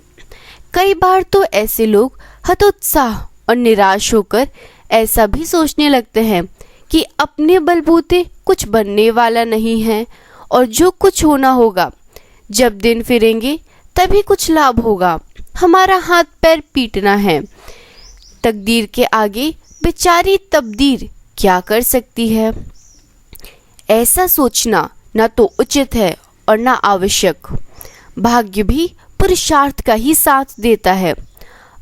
कई बार तो ऐसे लोग हतोत्साह और निराश होकर ऐसा भी सोचने लगते हैं कि अपने बलबूते कुछ बनने वाला नहीं है और जो कुछ होना होगा, जब दिन फिरेंगे तभी कुछ लाभ होगा। हमारा हाथ पैर पीटना है। तकदीर के आगे बेचारी तकदीर क्या कर सकती है? ऐसा सोचना न तो उचित है और न आवश्यक। भाग्य भी पुरुषार्थ का ही साथ देता है।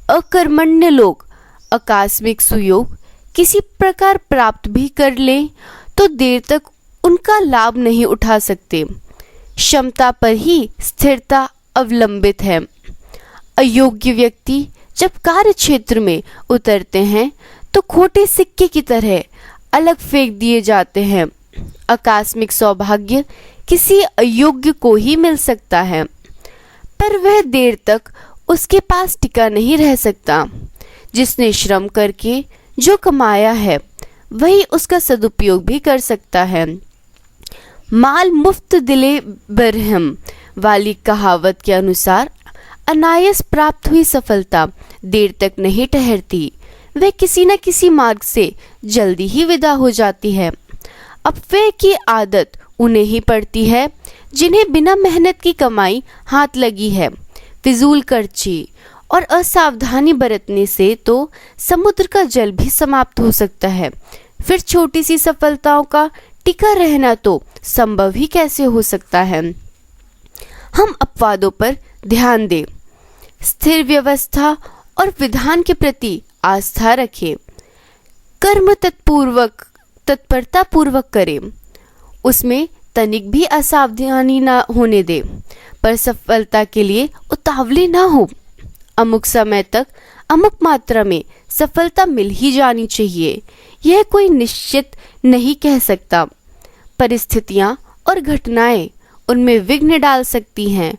अकर्मण्य लोग आकस्मिक सुयोग किसी प्रकार प्राप्त भी कर लें तो देर तक उनका लाभ नहीं उठा सकते। क्षमता पर ही स्थिरता अवलंबित है। अयोग्य व्यक्ति जब कार्य क्षेत्र में उतरते हैं तो खोटे सिक्के की तरह अलग फेंक दिए जाते हैं। आकस्मिक सौभाग्य किसी अयोग्य को ही मिल सकता है, पर वह देर तक उसके पास टिका नहीं रह सकता। जिसने श्रम करके जो कमाया है वही उसका सदुपयोग भी कर सकता है। माल मुफ्त दिले बरहम वाली कहावत के अनुसार अनायास प्राप्त हुई सफलता देर तक नहीं ठहरती, वह किसी न किसी मार्ग से जल्दी ही विदा हो जाती है। अपव्यय की आदत उन्हें ही पड़ती है जिन्हें बिना मेहनत की कमाई हाथ लगी है। फिजूल खर्ची और असावधानी बरतने से तो समुद्र का जल भी समाप्त हो सकता है, फिर छोटी सी सफलताओं का टिका रहना तो संभव ही कैसे हो सकता है। हम अपवादों पर ध्यान दें, स्थिर व्यवस्था और विधान के प्रति आस्था रखें, कर्म तत्परता पूर्वक करें, उसमें तनिक भी असावधानी ना होने दें, पर सफलता के लिए उतावले ना हो। अमुक समय तक अमुक मात्रा में सफलता मिल ही जानी चाहिए, यह कोई निश्चित नहीं कह सकता। परिस्थितियां और घटनाएं उनमें विघ्न डाल सकती हैं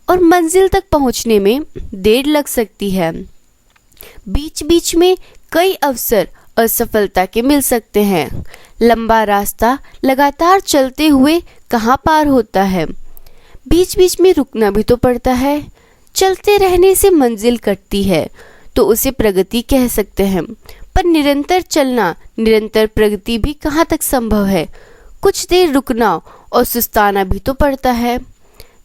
और मंजिल तक पहुंचने में देर लग सकती है। बीच बीच में कई अवसर असफलता के मिल सकते हैं। लंबा रास्ता लगातार चलते हुए कहाँ पार होता है, बीच बीच में रुकना भी तो पड़ता है। चलते रहने से मंजिल कटती है तो उसे प्रगति कह सकते हैं, पर निरंतर चलना, निरंतर प्रगति भी कहाँ तक संभव है। कुछ देर रुकना और सुस्ताना भी तो पड़ता है।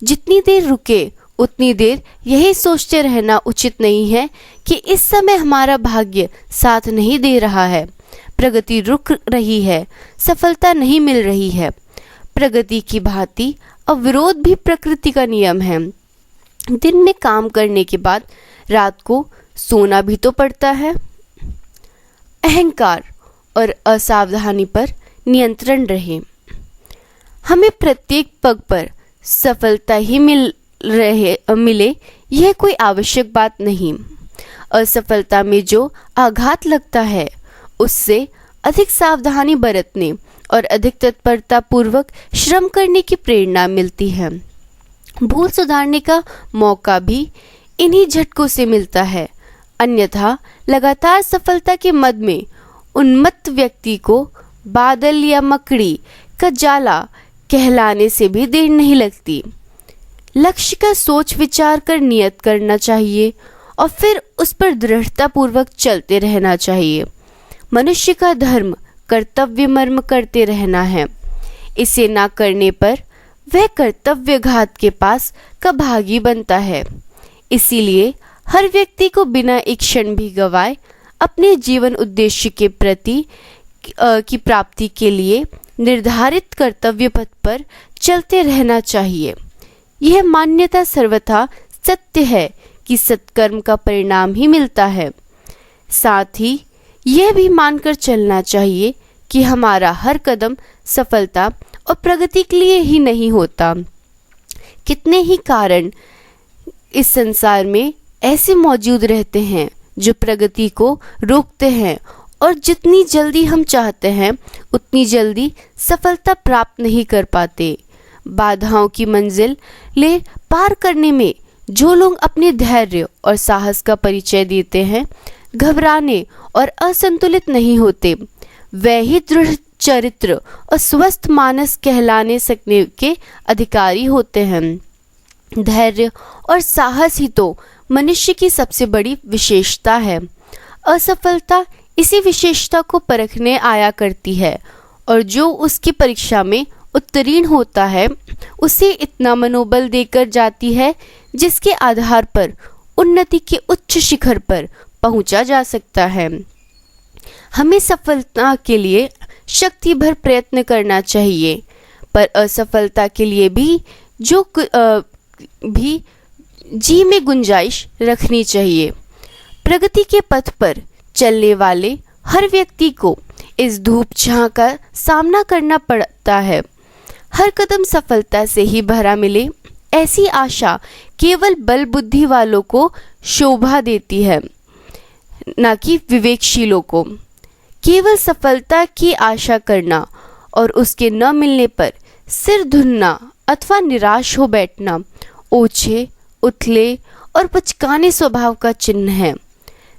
जितनी देर रुके उतनी देर यही सोचते रहना उचित नहीं है कि इस समय हमारा भाग्य साथ नहीं दे रहा है, प्रगति रुक रही है, सफलता नहीं मिल रही है। प्रगति की भांति अवरोध भी प्रकृति का नियम है। दिन में काम करने के बाद रात को सोना भी तो पड़ता है। अहंकार और असावधानी पर नियंत्रण रहे। हमें प्रत्येक पग पर सफलता ही मिले यह कोई आवश्यक बात नहीं। असफलता में जो आघात लगता है उससे अधिक सावधानी बरतने और अधिक तत्परता पूर्वक श्रम करने की प्रेरणा मिलती है। भूल सुधारने का मौका भी इन्हीं झटकों से मिलता है। अन्यथा लगातार सफलता के मद में उन्मत्त व्यक्ति को बादल या मकड़ी का जाला कहलाने से भी देर नहीं लगती। लक्ष्य का सोच विचार कर नियत करना चाहिए और फिर उस पर दृढ़ता पूर्वक चलते रहना चाहिए। मनुष्य का धर्म कर्तव्य मर्म करते रहना है। इसे ना करने पर वह कर्तव्य घात के पास का भागी बनता है। इसीलिए हर व्यक्ति को बिना एक क्षण भी गवाए अपने जीवन उद्देश्य के प्रति की प्राप्ति के लिए निर्धारित कर्तव्य पथ पर चलते रहना चाहिए। यह मान्यता सर्वथा सत्य है कि सत्कर्म का परिणाम ही मिलता है। साथ ही यह भी मानकर चलना चाहिए कि हमारा हर कदम सफलता और प्रगति के लिए ही नहीं होता। कितने ही कारण इस संसार में ऐसे मौजूद रहते हैं जो प्रगति को रोकते हैं और जितनी जल्दी हम चाहते हैं उतनी जल्दी सफलता प्राप्त नहीं कर पाते। बाधाओं की मंजिल ले पार करने में जो लोग अपने धैर्य और साहस का परिचय देते हैं, घबराने और असंतुलित नहीं होते, वह ही दृढ़ चरित्र और स्वस्थ मानस कहलाने सकने के अधिकारी होते हैं। धैर्य और साहस ही तो मनुष्य की सबसे बड़ी विशेषता है। असफलता इसी विशेषता को परखने आया करती है और जो उसकी परीक्षा में उत्तीर्ण होता है उसे इतना मनोबल देकर जाती है जिसके आधार पर उन्नति के उच्च शिखर पर पहुंचा जा सकता है। हमें सफलता के लिए शक्ति भर प्रयत्न करना चाहिए, पर असफलता के लिए भी जी में गुंजाइश रखनी चाहिए। प्रगति के पथ पर चलने वाले हर व्यक्ति को इस धूप छां का सामना करना पड़ता है। हर कदम सफलता से ही भरा मिले, ऐसी आशा केवल बल बुद्धि वालों को शोभा देती है, न कि विवेकशीलों को। केवल सफलता की आशा करना और उसके न मिलने पर सिर धुनना अथवा निराश हो बैठना ओछे, उथले और पुचकाने स्वभाव का चिन्ह है।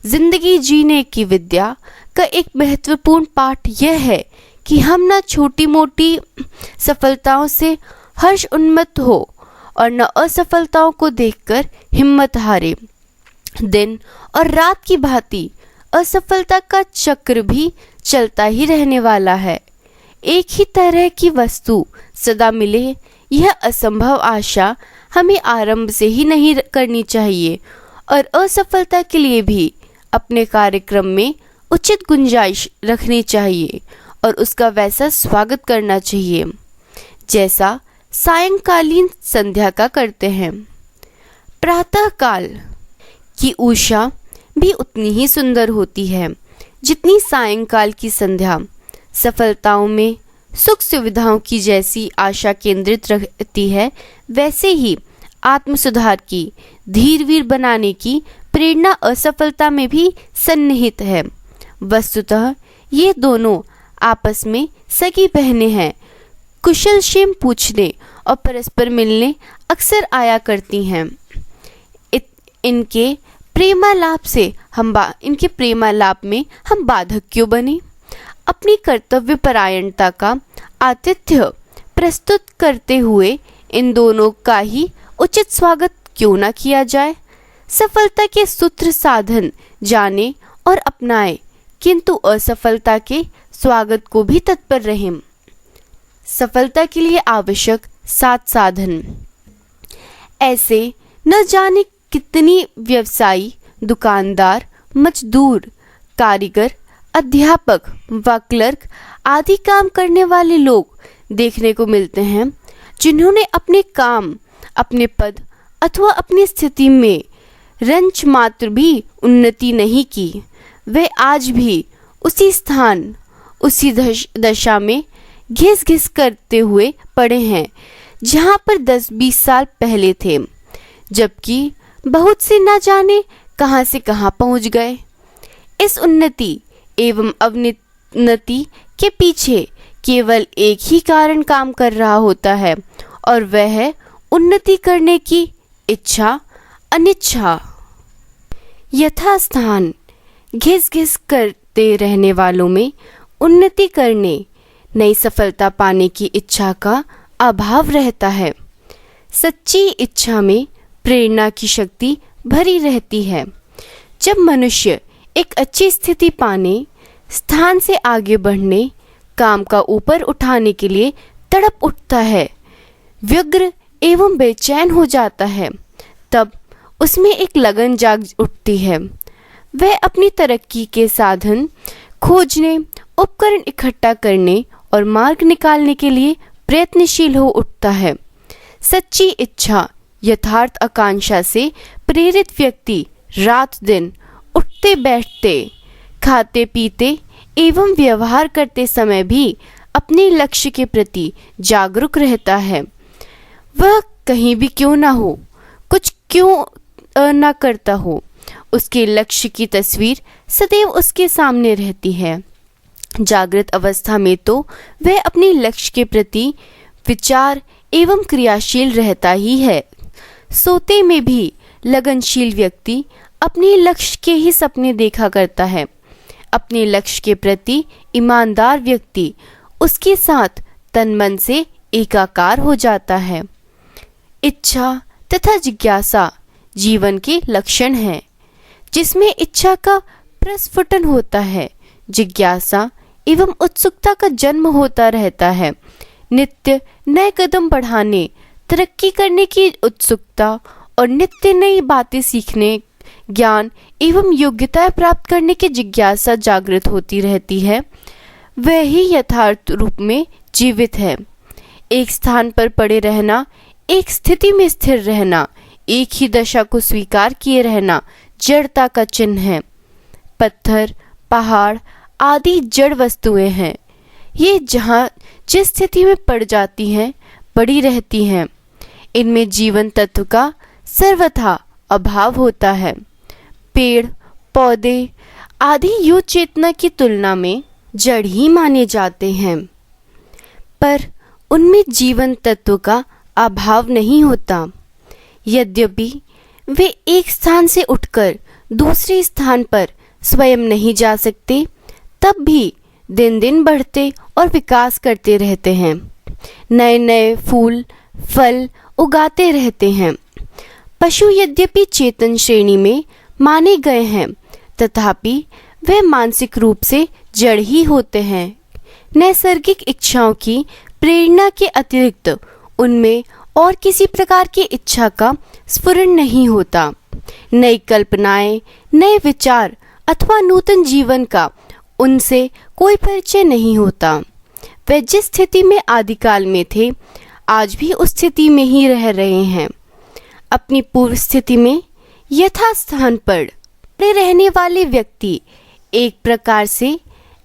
जिंदगी जीने की विद्या का एक महत्वपूर्ण पाठ यह है कि हम न छोटी मोटी सफलताओं से हर्ष उन्मत्त हो और न असफलताओं को देखकर हिम्मत हारे। दिन और रात की भांति असफलता का चक्र भी चलता ही रहने वाला है। एक ही तरह की वस्तु सदा मिले, यह असंभव आशा हमें आरंभ से ही नहीं करनी चाहिए और असफलता के लिए भी अपने कार्यक्रम में उचित गुंजाइश रखनी चाहिए और उसका वैसा स्वागत करना चाहिए जैसा सायंकालीन संध्या का करते हैं। प्रातः काल की उषा भी उतनी ही सुंदर होती है जितनी सायंकाल की संध्या। सफलताओं में सुख सुविधाओं की जैसी आशा केंद्रित रहती है, वैसे ही आत्म सुधार की, धीर वीर बनाने की प्रेरणा असफलता में भी सन्निहित है। वस्तुतः ये दोनों आपस में सगी बहनें हैं। कुशल क्षेम पूछने और परस्पर मिलने अक्सर आया करती हैं। इनके प्रेमालाप में हम बाधक क्यों बने? अपनी कर्तव्य परायणता का आतिथ्य प्रस्तुत करते हुए इन दोनों का ही उचित स्वागत क्यों न किया जाए? सफलता के सूत्र साधन जाने और अपनाएं, किंतु असफलता के स्वागत को भी तत्पर रहें। सफलता के लिए आवश्यक 7 साधन। ऐसे न जाने कितनी व्यवसायी, दुकानदार, मजदूर, कारीगर, अध्यापक व क्लर्क आदि काम करने वाले लोग देखने को मिलते हैं, जिन्होंने अपने काम, अपने पद अथवा अपनी स्थिति में रंच मात्र भी उन्नति नहीं की। वे आज भी उसी स्थान, उसी दशा में घिस घिस करते हुए पड़े हैं जहाँ पर 10-20 साल पहले थे, जबकि बहुत से न जाने कहाँ से कहाँ पहुँच गए। इस उन्नति एवं अवनति के पीछे केवल एक ही कारण काम कर रहा होता है और वह है उन्नति करने की इच्छा, अनिच्छा। यथास्थान घिस घिस करते रहने वालों में उन्नति करने, नई सफलता पाने की इच्छा का अभाव रहता है। सच्ची इच्छा में प्रेरणा की शक्ति भरी रहती है। जब मनुष्य एक अच्छी स्थिति पाने, स्थान से आगे बढ़ने, काम का ऊपर उठाने के लिए तड़प उठता है, व्यग्र एवं बेचैन हो जाता है, तब उसमें एक लगन जाग उठती है। वह अपनी तरक्की के साधन खोजने, उपकरण इकट्ठा करने और मार्ग निकालने के लिए प्रयत्नशील हो उठता है। सच्ची इच्छा, यथार्थ आकांक्षा से प्रेरित व्यक्ति रात दिन उठते बैठते, खाते पीते एवं व्यवहार करते समय भी अपने लक्ष्य के प्रति जागरूक रहता है। वह कहीं भी क्यों ना हो, कुछ क्यों ना करता हो, उसके लक्ष्य की तस्वीर सदैव उसके सामने रहती है। जागृत अवस्था में तो वह अपने लक्ष्य के प्रति विचार एवं क्रियाशील रहता ही है। सोते में भी लगनशील व्यक्ति अपने लक्ष्य के ही सपने देखा करता है। अपने लक्ष्य के प्रति ईमानदार व्यक्ति उसके साथ तन मन से एकाकार हो जाता है। इच्छा तथा जिज्ञासा जीवन के लक्षण हैं। जिसमें इच्छा का प्रस्फुटन होता है, जिज्ञासा एवं उत्सुकता का जन्म होता रहता है। नित्य नए कदम बढ़ाने, तरक्की करने की उत्सुकता और नित्य नई बातें सीखने, ज्ञान एवं योग्यता प्राप्त करने की जिज्ञासा जागृत होती रहती है। वह ही यथार्थ रूप में जीवित है। एक स्थान पर पड़े रहना, एक स्थिति में स्थिर रहना, एक ही दशा को स्वीकार किए रहना जड़ता का चिन्ह है। पत्थर, पहाड़ आदि जड़ वस्तुएं हैं। ये जहाँ जिस स्थिति में पड़ जाती हैं, पड़ी रहती हैं। इनमें जीवन तत्व का सर्वथा अभाव होता है। पेड़ पौधे आदि युव चेतना की तुलना में जड़ ही माने जाते हैं, पर उनमें जीवन तत्व का अभाव नहीं होता। यद्यपि वे एक स्थान से उठकर दूसरे स्थान पर स्वयं नहीं जा सकते, तब भी दिन दिन बढ़ते और विकास करते रहते हैं। नए नए फूल फल उगाते रहते हैं। पशु यद्यपि चेतन श्रेणी में माने गए हैं, तथापि वे मानसिक रूप से जड़ ही होते हैं। नैसर्गिक इच्छाओं की प्रेरणा के अतिरिक्त उनमें और किसी प्रकार की इच्छा का स्फुरण नहीं होता। नई कल्पनाएं, नए विचार अथवा नूतन जीवन का उनसे कोई परिचय नहीं होता। वे जिस स्थिति में आदिकाल में थे, आज भी उस स्थिति में ही रह रहे हैं। अपनी पूर्व स्थिति में यथास्थान पर रहने वाले व्यक्ति एक प्रकार से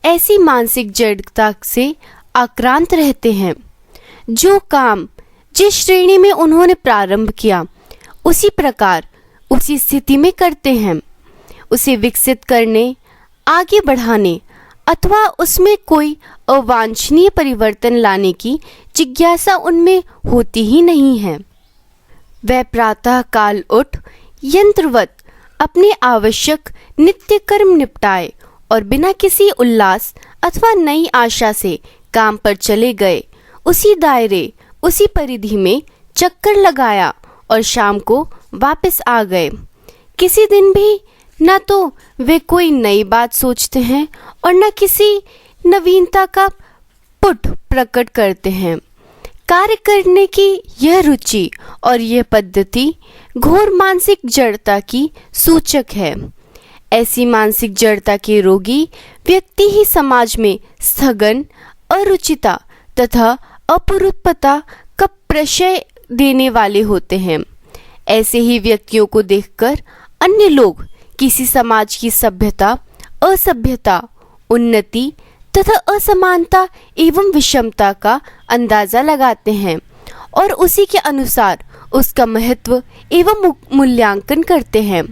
ऐसी मानसिक जड़ता से आक्रांत रहते हैं। जो काम जिस श्रेणी में उन्होंने प्रारंभ किया, उसी प्रकार उसी स्थिति में करते हैं। उसे विकसित करने, आगे बढ़ाने अथवा उसमें कोई अवांछनीय परिवर्तन लाने की जिज्ञासा उनमें होती ही नहीं है। वह प्रातः काल उठ यंत्रवत अपने आवश्यक नित्य कर्म निपटाए और बिना किसी उल्लास अथवा नई आशा से काम पर चले गए। उसी दायरे, उसी परिधि में चक्कर लगाया और शाम को वापस आ गए। किसी दिन भी न तो वे कोई नई बात सोचते हैं और न किसी नवीनता का पुट प्रकट करते हैं। कार्य करने की यह रुचि और यह पद्धति घोर मानसिक जड़ता की सूचक है। ऐसी मानसिक जड़ता के रोगी व्यक्ति ही समाज में स्थगन, अरुचिता तथा अपरूपता का प्रशय देने वाले होते हैं। ऐसे ही व्यक्तियों को देखकर अन्य लोग किसी समाज की सभ्यता, असभ्यता, उन्नति तथा असमानता एवं विषमता का अंदाजा लगाते हैं और उसी के अनुसार उसका महत्व एवं मूल्यांकन करते हैं।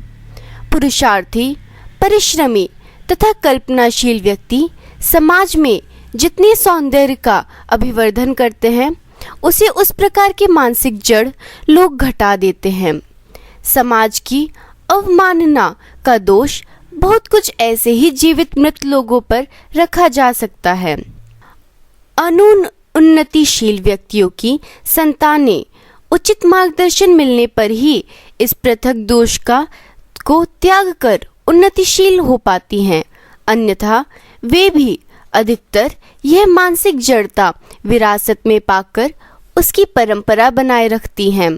पुरुषार्थी, परिश्रमी तथा कल्पनाशील व्यक्ति समाज में जितने सौंदर्य का अभिवर्धन करते हैं, उसे उस प्रकार के मानसिक जड़ लोग घटा देते हैं। समाज की अवमानना का दोष बहुत कुछ ऐसे ही जीवित मृत लोगों पर रखा जा सकता है। उन्नतिशील व्यक्तियों की संतानें उचित मार्गदर्शन मिलने पर ही इस पृथक दोष को त्याग कर उन्नतिशील हो पाती हैं। अन्यथा वे भी अधिकतर यह मानसिक जड़ता विरासत में पाकर उसकी परंपरा बनाए रखती हैं।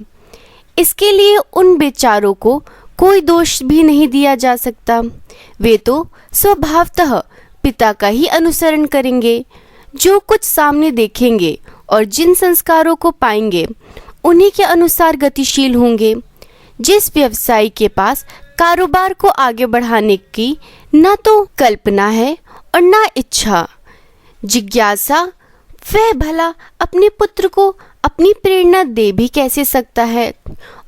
इसके लिए उन बेचारों को कोई दोष भी नहीं दिया जा सकता। वे तो स्वभावतः पिता का ही अनुसरण करेंगे। जो कुछ सामने देखेंगे और जिन संस्कारों को पाएंगे, उन्हीं के अनुसार गतिशील होंगे। जिस व्यवसायी के पास कारोबार को आगे बढ़ाने की न तो कल्पना है और न इच्छा, जिज्ञासा, वह भला अपने पुत्र को अपनी प्रेरणा दे भी कैसे सकता है?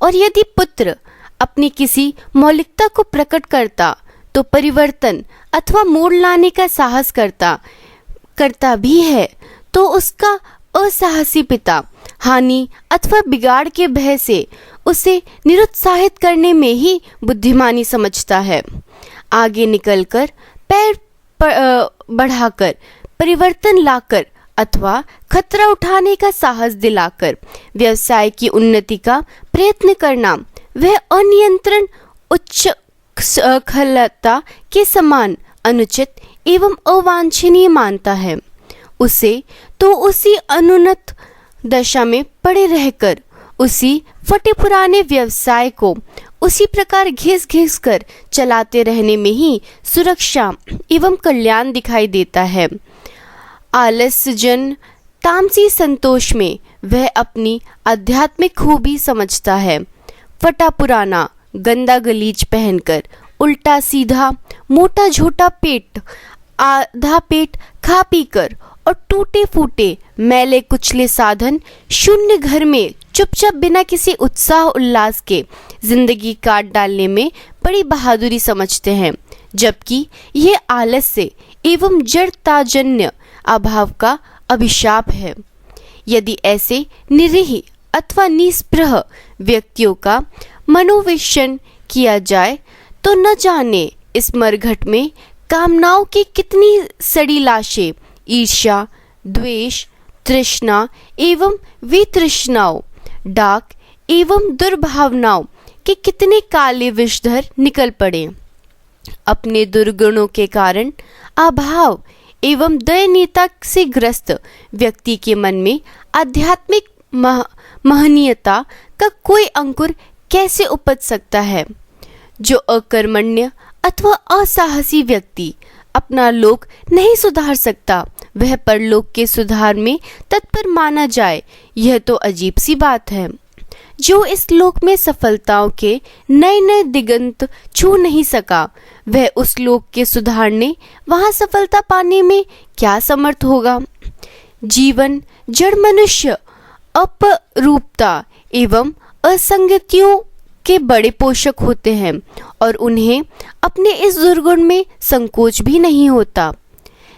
और यदि पुत्र अपनी किसी मौलिकता को प्रकट करता तो परिवर्तन अथवा मोड़ लाने का साहस करता भी है, तो उसका असाहसी पिता हानि अथवा बिगाड़ के भय से उसे निरुत्साहित करने में ही बुद्धिमानी समझता है। आगे निकलकर पैर बढ़ाकर परिवर्तन लाकर अथवा खतरा उठाने का साहस दिलाकर व्यवसाय की उन्नति का प्रयत्न करना वह अनियंत्रण उच्छृंखलता के समान अनुचित एवं अवांछनीय मानता है। उसे तो उसी अनुन्नत दशा में पड़े रहकर उसी फटे पुराने व्यवसाय को उसी प्रकार घिस घिस कर चलाते रहने में ही सुरक्षा एवं कल्याण दिखाई देता है। आलस्यजन तामसी संतोष में वह अपनी आध्यात्मिक खूबी समझता है। फटा पुराना गंदा गलीच पहनकर उल्टा सीधा मोटा झोटा पेट आधा पेट खा पी कर और टूटे फूटे मैले कुचले साधन शून्य घर में चुपचाप बिना किसी उत्साह उल्लास के जिंदगी काट डालने में बड़ी बहादुरी समझते हैं, जबकि यह आलस्य एवं जड़ताजन्य अभाव का अभिशाप है। यदि ऐसे निरीह अथवा निस्पृह व्यक्तियों का मनोवेशन किया जाए तो न जाने इस मरघट में कामनाओं की कितनी सड़ी लाशें ईर्ष्या, द्वेष, तृष्णा एवं वितृष्णाओं, डाक एवं दुर्भावनाओं के कितने काले विषधर निकल पड़े। अपने दुर्गुणों के कारण अभाव एवं दयनीयता से ग्रस्त व्यक्ति के मन में आध्यात्मिक महनीयता का कोई अंकुर कैसे उपज सकता है। जो अकर्मण्य अथवा असाहसी व्यक्ति अपना लोक नहीं सुधार सकता, वह परलोक के सुधार में तत्पर माना जाए, यह तो अजीब सी बात है। जो इस लोक में सफलताओं के नए नए दिगंत छू नहीं सका, वह उस लोक के सुधारने वहां सफलता पाने में क्या समर्थ होगा। जीवन जड़ मनुष्य अपरूपता एवं असंगतियों के बड़े पोषक होते हैं और उन्हें अपने इस दुर्गुण में संकोच भी नहीं होता।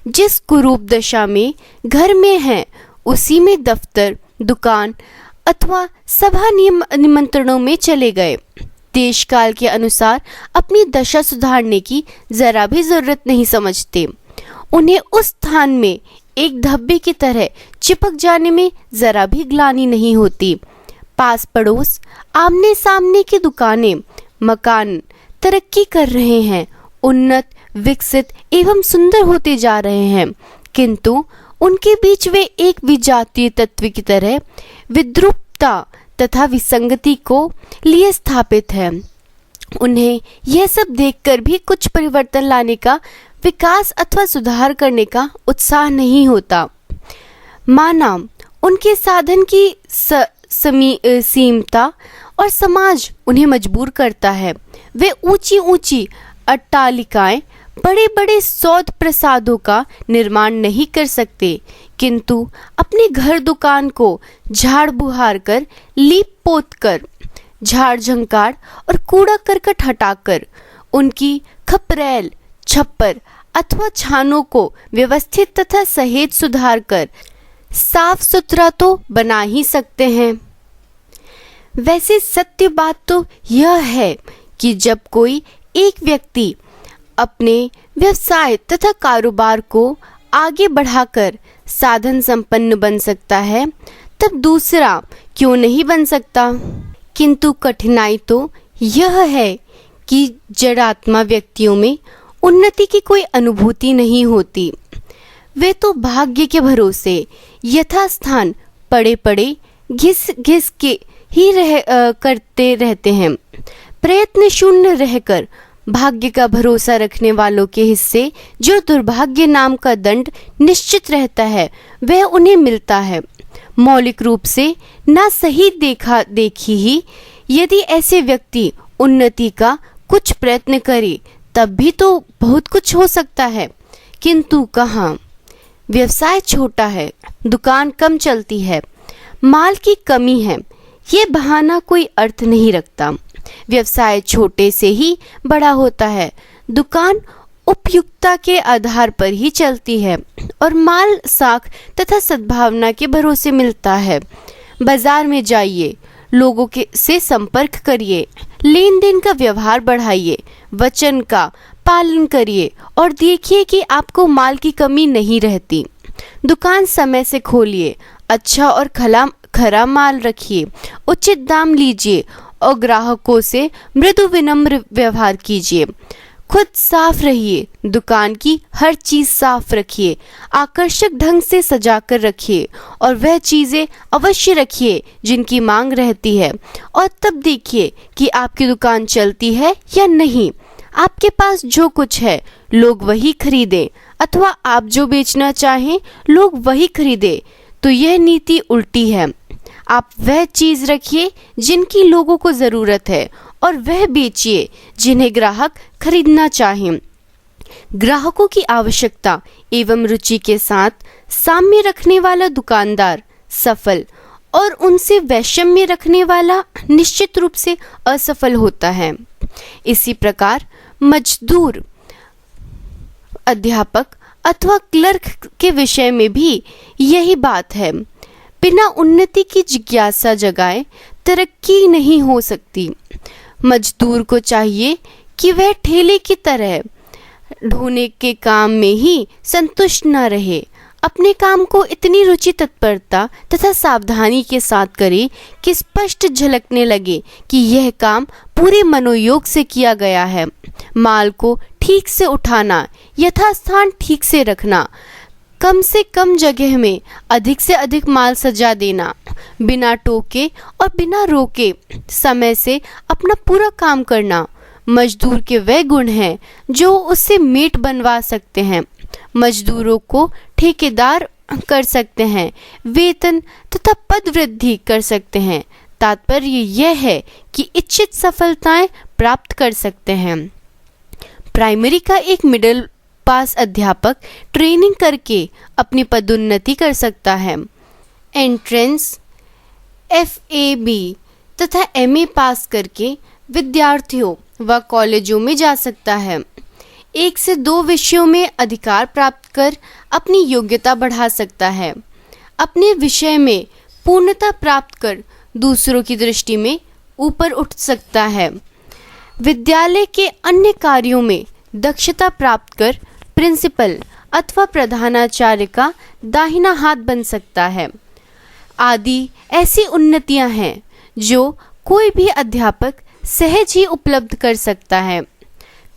जिस कुरूप दशा में घर में है, उसी में दफ्तर, दुकान अथवा सभा निमंत्रणों में चले गए। देश काल के अनुसार अपनी दशा सुधारने की जरा भी जरूरत नहीं समझते। उन्हें उस स्थान में एक धब्बे की तरह चिपक जाने में जरा भी ग्लानि नहीं होती। पास पड़ोस, आमने सामने की दुकानें, मकान तरक्की कर रहे हैं, उन्नत, विकसित एवं सुंदर होते जा रहे हैं, किंतु उनके बीच वे एक विजातीय तत्व की तरह विद्रूपता तथा विसंगति को लिए स्थापित है। उन्हें यह सब देखकर भी कुछ परिवर्तन लाने का, विकास अथवा सुधार करने का उत्साह नहीं होता। माना उनके साधन की सीमता और समाज उन्हें मजबूर करता है। वे ऊंची ऊंची अट्टालिकाएं, बड़े बड़े सौध प्रसादों का निर्माण नहीं कर सकते, किंतु अपने घर दुकान को झाड़ बुहार कर, लीप पोत कर, झाड़ झंकार और कूड़ा करकट हटाकर उनकी खपरेल, छप्पर अथवा छानों को व्यवस्थित तथा सहेज सुधार कर साफ सुथरा तो बना ही सकते हैं। वैसे सत्य बात तो यह है कि जब कोई एक व्यक्ति अपने व्यवसाय तथा कारोबार को आगे बढ़ाकर साधन संपन्न बन सकता है, तब दूसरा क्यों नहीं बन सकता। किंतु कठिनाई तो यह है कि जड़ात्मा व्यक्तियों में उन्नति की कोई अनुभूति नहीं होती। वे तो भाग्य के भरोसे यथास्थान पड़े पड़े घिस घिस के ही करते रहते हैं। प्रयत्न शून्य रहकर भाग्य का भरोसा रखने वालों के हिस्से जो दुर्भाग्य नाम का दंड निश्चित रहता है, वह उन्हें मिलता है। मौलिक रूप से ना सही देखा देखी ही यदि ऐसे व्यक्ति उन्नति का कुछ प्रयत्न करे, तब भी तो बहुत कुछ हो सकता है, किंतु कहाँ। व्यवसाय छोटा है, दुकान कम चलती है, माल की कमी है, ये बहाना कोई अर्थ नहीं रखता। व्यवसाय छोटे से ही बड़ा होता है, दुकान उपयुक्तता के आधार पर ही चलती है और माल साख तथा सद्भावना के भरोसे मिलता है। बाजार में जाइए, लोगों के से संपर्क करिए, लेन देन का व्यवहार बढ़ाइए, वचन का पालन करिए और देखिए कि आपको माल की कमी नहीं रहती। दुकान समय से खोलिए, अच्छा और खरा माल रखिए, उचित दाम लीजिए और ग्राहकों से मृदु विनम्र व्यवहार कीजिए। खुद साफ रहिए, दुकान की हर चीज साफ रखिए, आकर्षक ढंग से सजा कर रखिए और वह चीजें अवश्य रखिए जिनकी मांग रहती है, और तब देखिए कि आपकी दुकान चलती है या नहीं। आपके पास जो कुछ है लोग वही खरीदें, अथवा आप जो बेचना चाहें लोग वही खरीदें, तो यह नीति उल्टी है। आप वह चीज रखिए जिनकी लोगों को जरूरत है और वह बेचिए जिन्हें ग्राहक खरीदना चाहें। ग्राहकों की आवश्यकता एवं रुचि के साथ साम्य रखने वाला दुकानदार सफल और उनसे वैषम्य रखने वाला निश्चित रूप से असफल होता है। इसी प्रकार मजदूर, अध्यापक अथवा क्लर्क के विषय में भी यही बात है। बिना उन्नति की जिज्ञासा जगाए तरक्की नहीं हो सकती। मजदूर को चाहिए कि वह ठेले की तरह ढोने के काम में ही संतुष्ट न रहे, अपने काम को इतनी रुचि, तत्परता तथा सावधानी के साथ करे कि स्पष्ट झलकने लगे कि यह काम पूरे मनोयोग से किया गया है। माल को ठीक से उठाना, यथास्थान ठीक से रखना, कम से कम जगह में अधिक से अधिक माल सजा देना, बिना टोके और बिना रोके समय से अपना पूरा काम करना, मजदूर के वह गुण हैं जो उससे मेट बनवा सकते हैं, मजदूरों को ठेकेदार कर सकते हैं, वेतन तथा पद वृद्धि कर सकते हैं। तात्पर्य यह है कि इच्छित सफलताएं प्राप्त कर सकते हैं। प्राइमरी का एक मिडिल पास अध्यापक ट्रेनिंग करके अपनी पदोन्नति कर सकता है। एंट्रेंस, FAB तथा MA पास करके विद्यार्थियों व कॉलेजों में जा सकता है। 1 से 2 विषयों में अधिकार प्राप्त कर अपनी योग्यता बढ़ा सकता है। अपने विषय में पूर्णता प्राप्त कर दूसरों की दृष्टि में ऊपर उठ सकता है। विद्यालय के अन्य कार्यों में दक्षता प्राप्त कर प्रिंसिपल अथवा प्रधानाचार्य का दाहिना हाथ बन सकता है। आदि ऐसी उन्नतियां हैं जो कोई भी अध्यापक सहज ही उपलब्ध कर सकता है।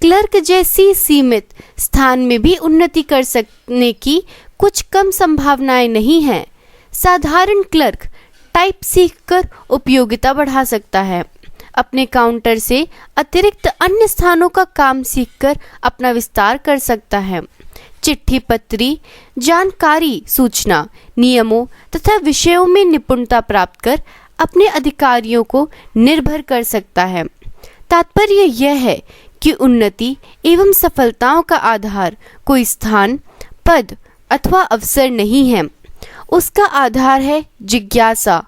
क्लर्क जैसी सीमित स्थान में भी उन्नति कर सकने की कुछ कम संभावनाएं नहीं हैं। साधारण क्लर्क टाइप सीखकर उपयोगिता बढ़ा सकता है। अपने काउंटर से अतिरिक्त अन्य स्थानों का काम सीखकर अपना विस्तार कर सकता है। चिट्ठी पत्री, जानकारी, सूचना, नियमों तथा विषयों में निपुणता प्राप्त कर अपने अधिकारियों को निर्भर कर सकता है। तात्पर्य यह है कि उन्नति एवं सफलताओं का आधार कोई स्थान, पद अथवा अवसर नहीं है। उसका आधार है जिज्ञासा,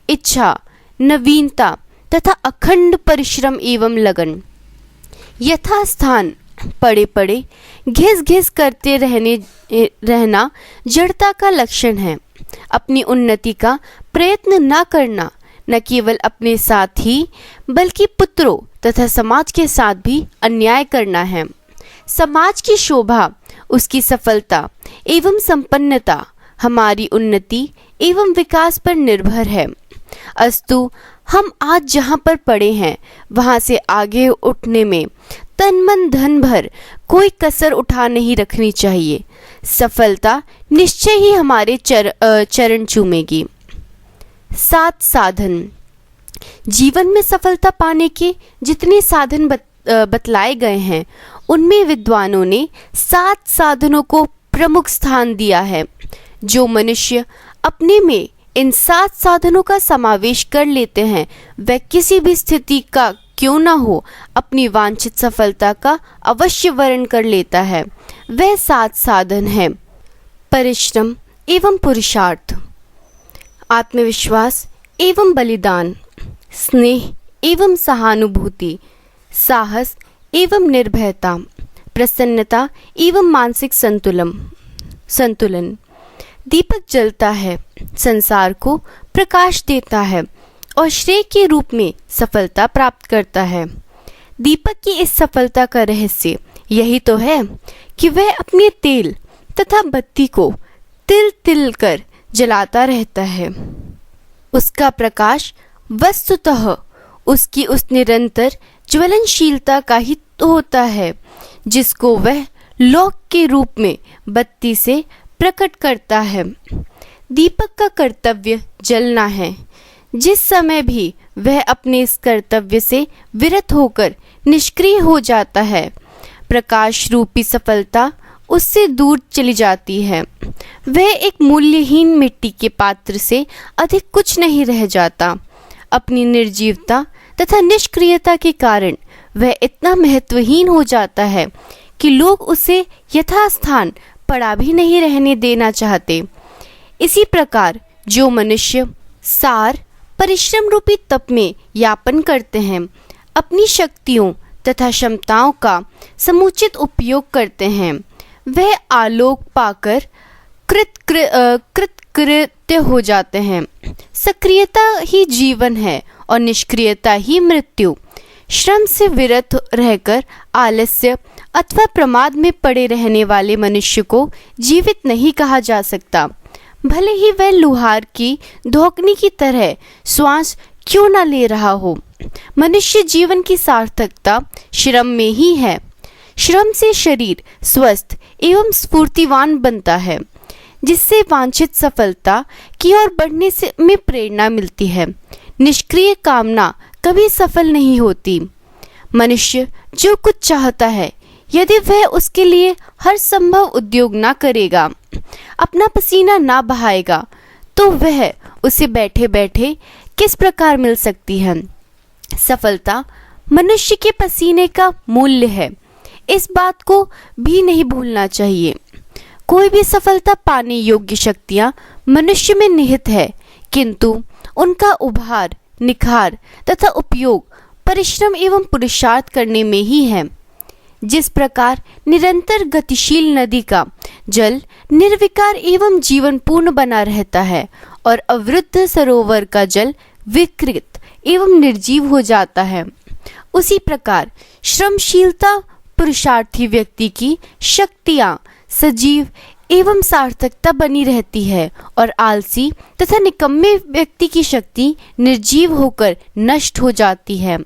इच्छा, नवीनता तथा अखंड परिश्रम एवं लगन। यथास्थान पड़े पड़े घिस घिस करते रहना जड़ता का लक्षण है। अपनी उन्नति का प्रयत्न न करना न केवल अपने साथ ही बल्कि पुत्रों तथा समाज के साथ भी अन्याय करना है। समाज की शोभा, उसकी सफलता एवं संपन्नता हमारी उन्नति एवं विकास पर निर्भर है। अस्तु हम आज जहाँ पर पड़े हैं वहाँ से आगे उठने में तन मन धन भर कोई कसर उठा नहीं रखनी चाहिए। सफलता निश्चय ही हमारे चरण चूमेगी। 7 साधन। जीवन में सफलता पाने के जितने साधन बतलाए गए हैं उनमें विद्वानों ने 7 साधनों को प्रमुख स्थान दिया है। जो मनुष्य अपने में इन 7 साधनों का समावेश कर लेते हैं वह किसी भी स्थिति का क्यों न हो अपनी वांछित सफलता का अवश्य वर्ण कर लेता है। वह 7 साधन हैं: परिश्रम एवं पुरुषार्थ, आत्मविश्वास एवं बलिदान, स्नेह एवं सहानुभूति, साहस एवं निर्भयता, प्रसन्नता एवं मानसिक संतुलन। दीपक जलता है, संसार को प्रकाश देता है और श्रेय के रूप में सफलता प्राप्त करता है। दीपक की इस सफलता का रहस्य यही तो है कि वह अपने तेल तथा बत्ती को तिल तिल कर जलाता रहता है। उसका प्रकाश वस्तुतः उसकी उस निरंतर ज्वलनशीलता का ही तो होता है जिसको वह लौह के रूप में बत्ती से प्रकट करता है। दीपक का कर्तव्य जलना है। जिस समय भी वह अपने इस कर्तव्य से विरत होकर निष्क्रिय हो जाता है, प्रकाश रूपी सफलता उससे दूर चली जाती है। वह एक मूल्यहीन मिट्टी के पात्र से अधिक कुछ नहीं रह जाता। अपनी निर्जीवता तथा निष्क्रियता के कारण वह इतना महत्वहीन हो जाता है कि लोग उसे यथास्थान पड़ा भी नहीं रहने देना चाहते। इसी प्रकार जो मनुष्य सार परिश्रम रूपी तप में यापन करते हैं, अपनी शक्तियों तथा क्षमताओं का समुचित उपयोग करते हैं, वह आलोक पाकर कृतकृत्य हो जाते हैं। सक्रियता ही जीवन है और निष्क्रियता ही मृत्यु। श्रम से विरत रहकर आलस्य अथवा प्रमाद में पड़े रहने वाले मनुष्य को जीवित नहीं कहा जा सकता, भले ही वह लुहार की धोकनी की तरह श्वास क्यों न ले रहा हो। मनुष्य जीवन की सार्थकता श्रम में ही है। श्रम से शरीर स्वस्थ एवं स्फूर्तिवान बनता है, जिससे वांछित सफलता की ओर बढ़ने में प्रेरणा मिलती है। निष्क्रिय कामना कभी सफल नहीं होती। मनुष्य जो कुछ चाहता है, यदि वह उसके लिए हर संभव उद्योग ना करेगा, अपना पसीना ना बहाएगा, तो वह उसे बैठे बैठे किस प्रकार मिल सकती है। सफलता मनुष्य के पसीने का मूल्य है, इस बात को भी नहीं भूलना चाहिए। कोई भी सफलता पाने योग्य शक्तियां मनुष्य में निहित है, किंतु उनका उभार, निखार तथा उपयोग परिश्रम एवं पुरुषार्थ करने में ही है। जिस प्रकार निरंतर गतिशील नदी का जल निर्विकार एवं जीवनपूर्ण बना रहता है और अवरुद्ध सरोवर का जल विकृत एवं निर्जीव हो जाता है, उसी प्रकार श्रमशीलता पुरुषार्थी व्यक्ति की शक्तियाँ सजीव एवं सार्थकता बनी रहती है और आलसी तथा निकम्मे व्यक्ति की शक्ति निर्जीव होकर नष्ट हो जाती है।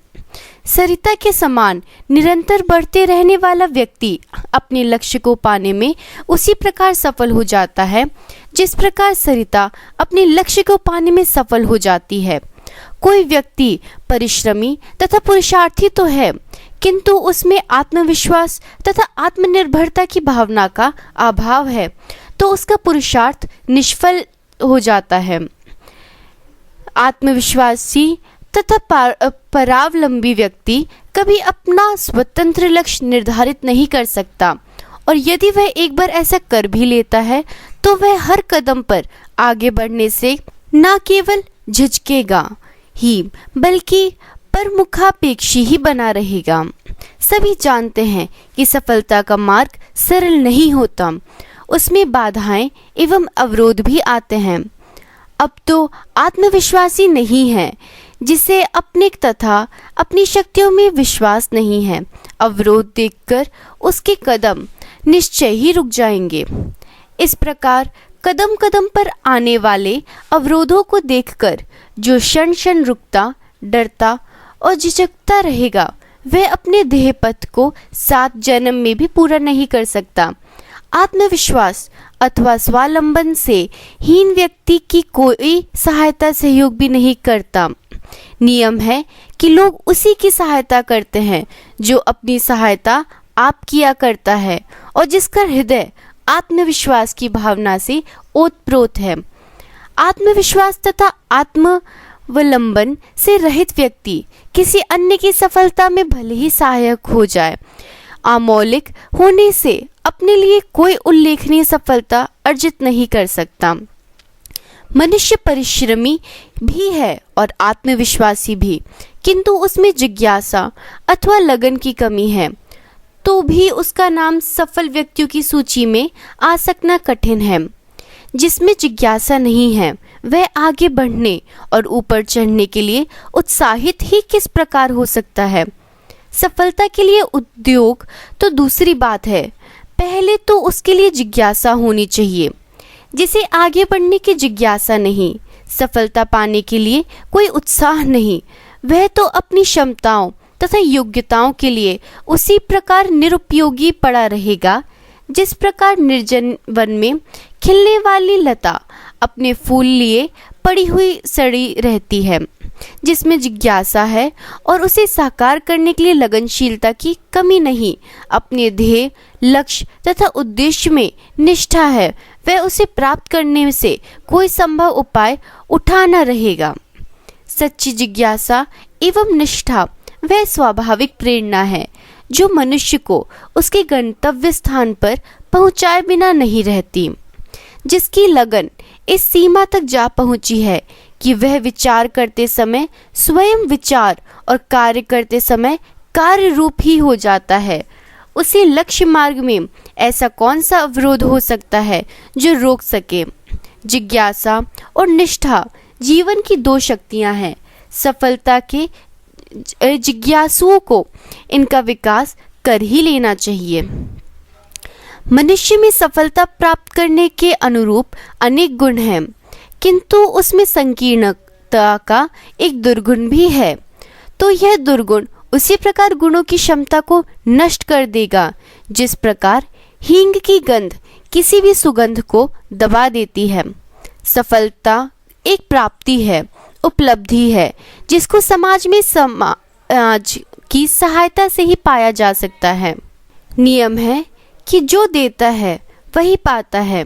सरिता के समान निरंतर बढ़ते रहने वाला व्यक्ति अपने लक्ष्य को पाने में उसी प्रकार सफल हो जाता है जिस प्रकार सरिता अपने लक्ष्य को पाने में सफल हो जाती है। कोई व्यक्ति परिश्रमी तथा पुरुषार्थी तो है, किंतु उसमें आत्मविश्वास तथा आत्मनिर्भरता की भावना का अभाव है, तो उसका पुरुषार्थ निष्फल हो जाता है। आत्मविश्वासी तथा परावलंबी व्यक्ति कभी अपना स्वतंत्र लक्ष्य निर्धारित नहीं कर सकता, और यदि वह एक बार ऐसा कर भी लेता है तो वह हर कदम पर आगे बढ़ने से न केवल झिझकेगा ही बल्कि परमुखापेक्षी ही बना रहेगा। सभी जानते हैं कि सफलता का मार्ग सरल नहीं होता, उसमें बाधाएं एवं अवरोध भी आते हैं। अब तो आत्मविश्वासी नहीं है जिसे अपने तथा अपनी शक्तियों में विश्वास नहीं है, अवरोध देखकर उसके कदम निश्चय ही रुक जाएंगे। इस प्रकार कदम कदम पर आने वाले अवरोधों को देखकर जो क्षण क्षण रुकता, डरता और झिझकता रहेगा, वह अपने देह पथ को 7 जन्म में भी पूरा नहीं कर सकता। आत्मविश्वास अथवा स्वावलंबन से हीन व्यक्ति की कोई सहायता सहयोग भी नहीं करता। नियम है कि लोग उसी की सहायता करते हैं जो अपनी सहायता आप किया करता है और जिसका हृदय आत्मविश्वास की भावना से ओतप्रोत है। आत्मविश्वास तथा आत्मावलंबन से रहित व्यक्ति किसी अन्य की सफलता में भले ही सहायक हो जाए, अमौलिक होने से अपने लिए कोई उल्लेखनीय सफलता अर्जित नहीं कर सकता। मनुष्य परिश्रमी भी है और आत्मविश्वासी भी, किंतु उसमें जिज्ञासा अथवा लगन की कमी है, तो भी उसका नाम सफल व्यक्तियों की सूची में आ सकना कठिन है। जिसमें जिज्ञासा नहीं है, वह आगे बढ़ने और ऊपर चढ़ने के लिए उत्साहित ही किस प्रकार हो सकता है। सफलता के लिए उद्योग तो दूसरी बात है, पहले तो उसके लिए जिज्ञासा होनी चाहिए। जिसे आगे बढ़ने की जिज्ञासा नहीं, सफलता पाने के लिए कोई उत्साह नहीं, वह तो अपनी क्षमताओं तथा योग्यताओं के लिए उसी प्रकार निरुपयोगी पड़ा रहेगा जिस प्रकार निर्जन वन में खिलने वाली लता अपने फूल लिए पड़ी हुई सड़ी रहती है। जिसमें जिज्ञासा है और उसे साकार करने के लिए लगनशीलता की कमी नहीं, अपने ध्येय, लक्ष्य तथा उद्देश्य में निष्ठा है, वह उसे प्राप्त करने से कोई संभव उपाय उठाना रहेगा। सच्ची जिज्ञासा एवं निष्ठा वह स्वाभाविक प्रेरणा है जो मनुष्य को उसके गंतव्य स्थान पर पहुंचाए बिना नहीं रहती, जिसकी लगन इस सीमा तक जा पहुंची है कि वह विचार करते समय स्वयं विचार और कार्य करते समय कार्य रूप ही हो जाता है। उसी लक्ष्य मार्ग में ऐसा कौन सा अवरोध हो सकता है जो रोक सके? जिज्ञासा और निष्ठा जीवन की दो शक्तियां हैं। सफलता के जिज्ञासुओं को इनका विकास कर ही लेना चाहिए। मनुष्य में सफलता प्राप्त करने के अनुरूप अनेक गुण हैं, किंतु उसमें संकीर्णता का एक दुर्गुण भी है। तो यह दुर्गुण उसी प्रकार गुणों की क्षमता को नष्ट कर देगा जिस प्रकार हींग की गंध किसी भी सुगंध को दबा देती है। सफलता एक प्राप्ति है, उपलब्धि है, जिसको समाज में समाज की सहायता से ही पाया जा सकता है। नियम है कि जो देता है वही पाता है।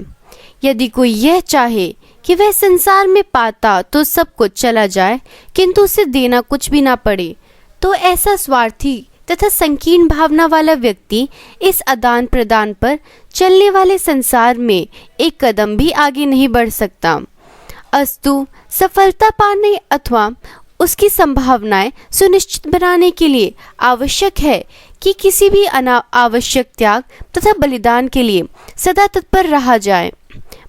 यदि कोई यह चाहे कि वह संसार में पाता तो सब कुछ चला जाए, किंतु उसे देना कुछ भी ना पड़े, तो ऐसा स्वार्थी तथा संकीर्ण भावना वाला व्यक्ति इस आदान प्रदान पर चलने वाले संसार में एक कदम भी आगे नहीं बढ़ सकता। अस्तु, सफलता पाने अथवा उसकी संभावनाएं सुनिश्चित बनाने के लिए आवश्यक है कि किसी भी अनावश्यक त्याग तथा बलिदान के लिए सदा तत्पर रहा जाए।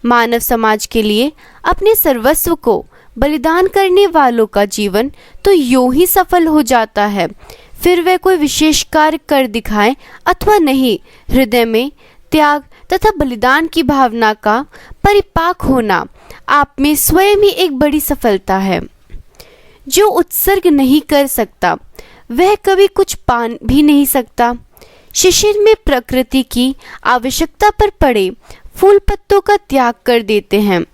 मानव समाज के लिए अपने सर्वस्व को बलिदान करने वालों का जीवन तो यूं ही सफल हो जाता है, फिर वे कोई विशेष कार्य कर दिखाएं अथवा नहीं। हृदय में त्याग तथा बलिदान की भावना का परिपाक होना आप में स्वयं ही एक बड़ी सफलता है। जो उत्सर्ग नहीं कर सकता वह कभी कुछ पा भी नहीं सकता। शिशिर में प्रकृति की आवश्यकता पर पड़े फूल पत्तों का त्याग कर देते हैं,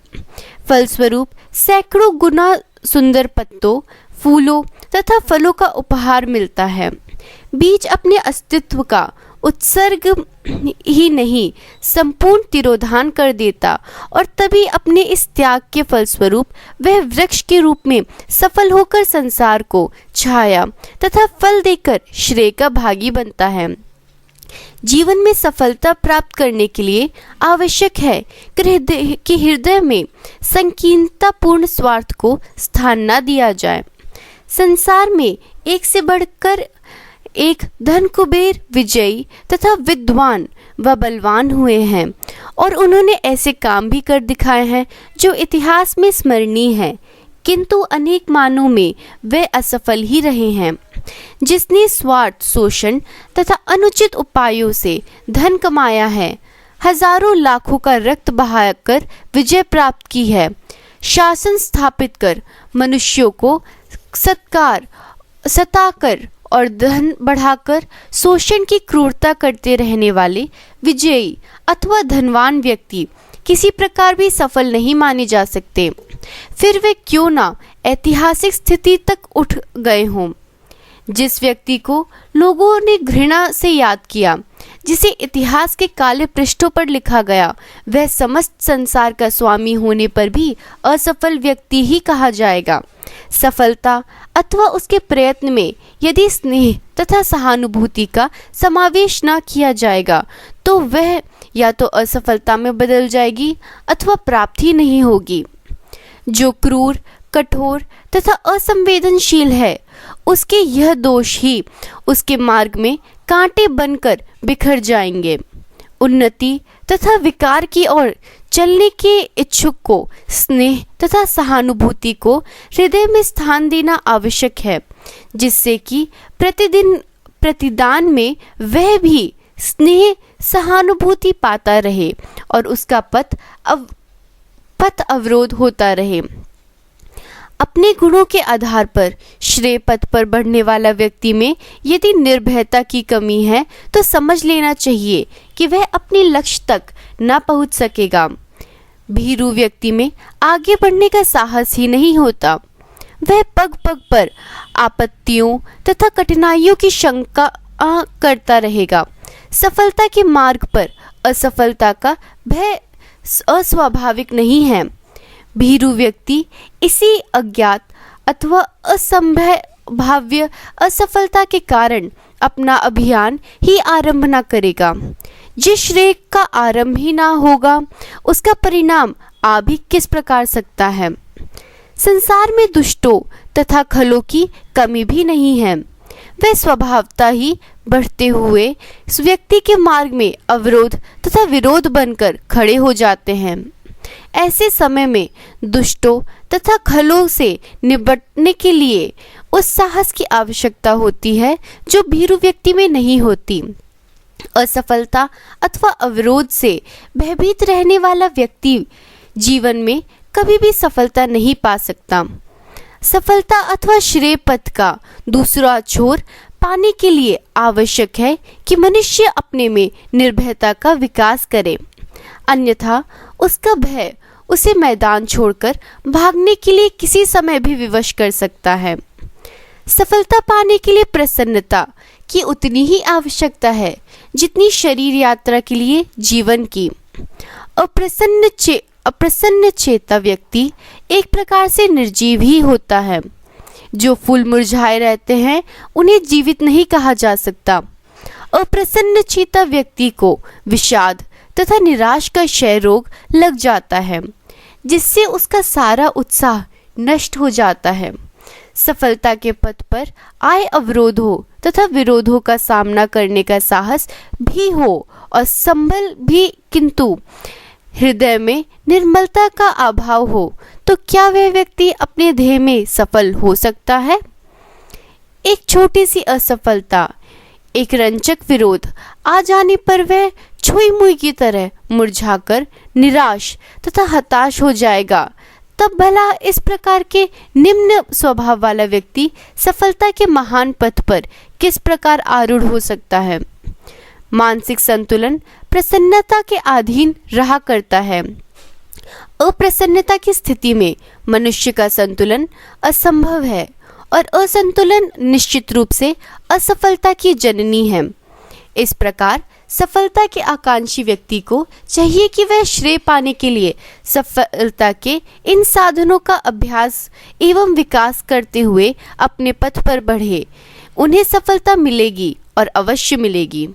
फलस्वरूप सैकड़ों गुना सुंदर पत्तों, फूलों तथा फलों का उपहार मिलता है। बीज अपने अस्तित्व का उत्सर्ग ही नहीं, संपूर्ण तिरोधान कर देता और तभी अपने इस त्याग के फलस्वरूप वह वृक्ष के रूप में सफल होकर संसार को छाया तथा फल देकर श्रेय का भागी बनता है। जीवन में सफलता प्राप्त करने के लिए आवश्यक है कि हृदय में संकीर्णतापूर्ण स्वार्थ को स्थान न दिया जाए। संसार में एक से बढ़कर एक धन कुबेर, विजयी तथा विद्वान व बलवान हुए हैं और उन्होंने ऐसे काम भी कर दिखाए हैं जो इतिहास में स्मरणीय है, किंतु अनेक मानों में वे असफल ही रहे हैं। जिसने स्वार्थ, शोषण तथा अनुचित उपायों से धन कमाया है, हजारों लाखों का रक्त बहाकर विजय प्राप्त की है, शासन स्थापित कर मनुष्यों को सताकर और धन बढ़ाकर शोषण की क्रूरता करते रहने वाले विजयी अथवा धनवान व्यक्ति किसी प्रकार भी सफल नहीं माने जा सकते, फिर वे क्यों ना ऐतिहासिक स्थिति तक उठ गए हों। जिस व्यक्ति को लोगों ने घृणा से याद किया, जिसे इतिहास के काले पृष्ठों पर लिखा गया, वह समस्त संसार का स्वामी होने पर भी असफल व्यक्ति ही कहा जाएगा। सफलता अथवा उसके प्रयत्न में यदि स्नेह तथा सहानुभूति का समावेश न किया जाएगा तो वह या तो असफलता में बदल जाएगी अथवा प्राप्त ही नहीं होगी। जो क्रूर, कठोर तथा असंवेदनशील है, उसके यह दोष ही उसके मार्ग में कांटे बनकर बिखर जाएंगे। उन्नति तथा विकार की ओर चलने के इच्छुक को स्नेह तथा सहानुभूति को हृदय में स्थान देना आवश्यक है, जिससे कि प्रतिदान में वह भी स्नेह सहानुभूति पाता रहे और उसका पथ अवरोध होता रहे। अपने गुणों के आधार पर श्रेय पथ पर बढ़ने वाला व्यक्ति में यदि निर्भयता की कमी है तो समझ लेना चाहिए कि वह अपने लक्ष्य तक न पहुंच सकेगा। भीरू व्यक्ति में आगे बढ़ने का साहस ही नहीं होता। वह पग पग पर आपत्तियों तथा कठिनाइयों की शंका करता रहेगा। सफलता के मार्ग पर असफलता का भय अस्वाभाविक नहीं है। भीरू व्यक्ति इसी अज्ञात अथवा असंभाव्य असफलता के कारण अपना अभियान ही आरंभ ना करेगा, जिस श्रेय का आरंभ ही ना होगा, उसका परिणाम आ भी किस प्रकार सकता है। संसार में दुष्टों तथा खलों की कमी भी नहीं है। वे स्वभावतः ही बढ़ते हुए इस व्यक्ति के मार्ग में अवरोध तथा विरोध बनकर खड़े हो जाते हैं। ऐसे समय में दुष्टों तथा खलों से निपटने के लिए उस साहस की आवश्यकता होती है जो भीरू व्यक्ति में नहीं होती। असफलता अथवा अवरोध से भयभीत रहने वाला व्यक्ति जीवन में कभी भी सफलता नहीं पा सकता। सफलता अथवा श्रेय पथ का दूसरा छोर पाने के लिए आवश्यक है कि मनुष्य अपने में निर्भयता का विकास करे, अन्यथा उसका भय उसे मैदान छोड़कर भागने के लिए किसी समय भी विवश कर सकता है। सफलता पाने के लिए प्रसन्नता की उतनी ही आवश्यकता है जितनी शरीर यात्रा के लिए जीवन की। अप्रसन्न चेता व्यक्ति एक प्रकार से निर्जीव ही होता है। जो फूल मुरझाए रहते हैं उन्हें जीवित नहीं कहा जा सकता। अप्रसन्न चेता व्यक्ति को विषाद तथा निराश का क्षय रोग लग जाता है, जिससे उसका सारा उत्साह नष्ट हो जाता है। सफलता के पथ पर आए अवरोधों तथा विरोधों का सामना करने का साहस भी हो और संभल भी, किंतु हृदय में निर्मलता का अभाव हो तो क्या वह व्यक्ति अपने ध्येय में सफल हो सकता है? एक छोटी सी असफलता, एक रंजक विरोध आ जाने पर वह छुई मुई की तरह मुरझाकर निराश तथा हताश हो जाएगा। तब भला इस प्रकार के निम्न स्वभाव वाला व्यक्ति सफलता के महान पथ पर किस प्रकार आरूढ़ हो सकता है? मानसिक संतुलन प्रसन्नता के अधीन रहा करता है। अप्रसन्नता की स्थिति में मनुष्य का संतुलन असंभव है और असंतुलन निश्चित रूप से असफलता की जननी है। इस प्रकार सफलता के आकांक्षी व्यक्ति को चाहिए कि वह श्रेय पाने के लिए सफलता के इन साधनों का अभ्यास एवं विकास करते हुए अपने पथ पर बढ़े। उन्हें सफलता मिलेगी और अवश्य मिलेगी।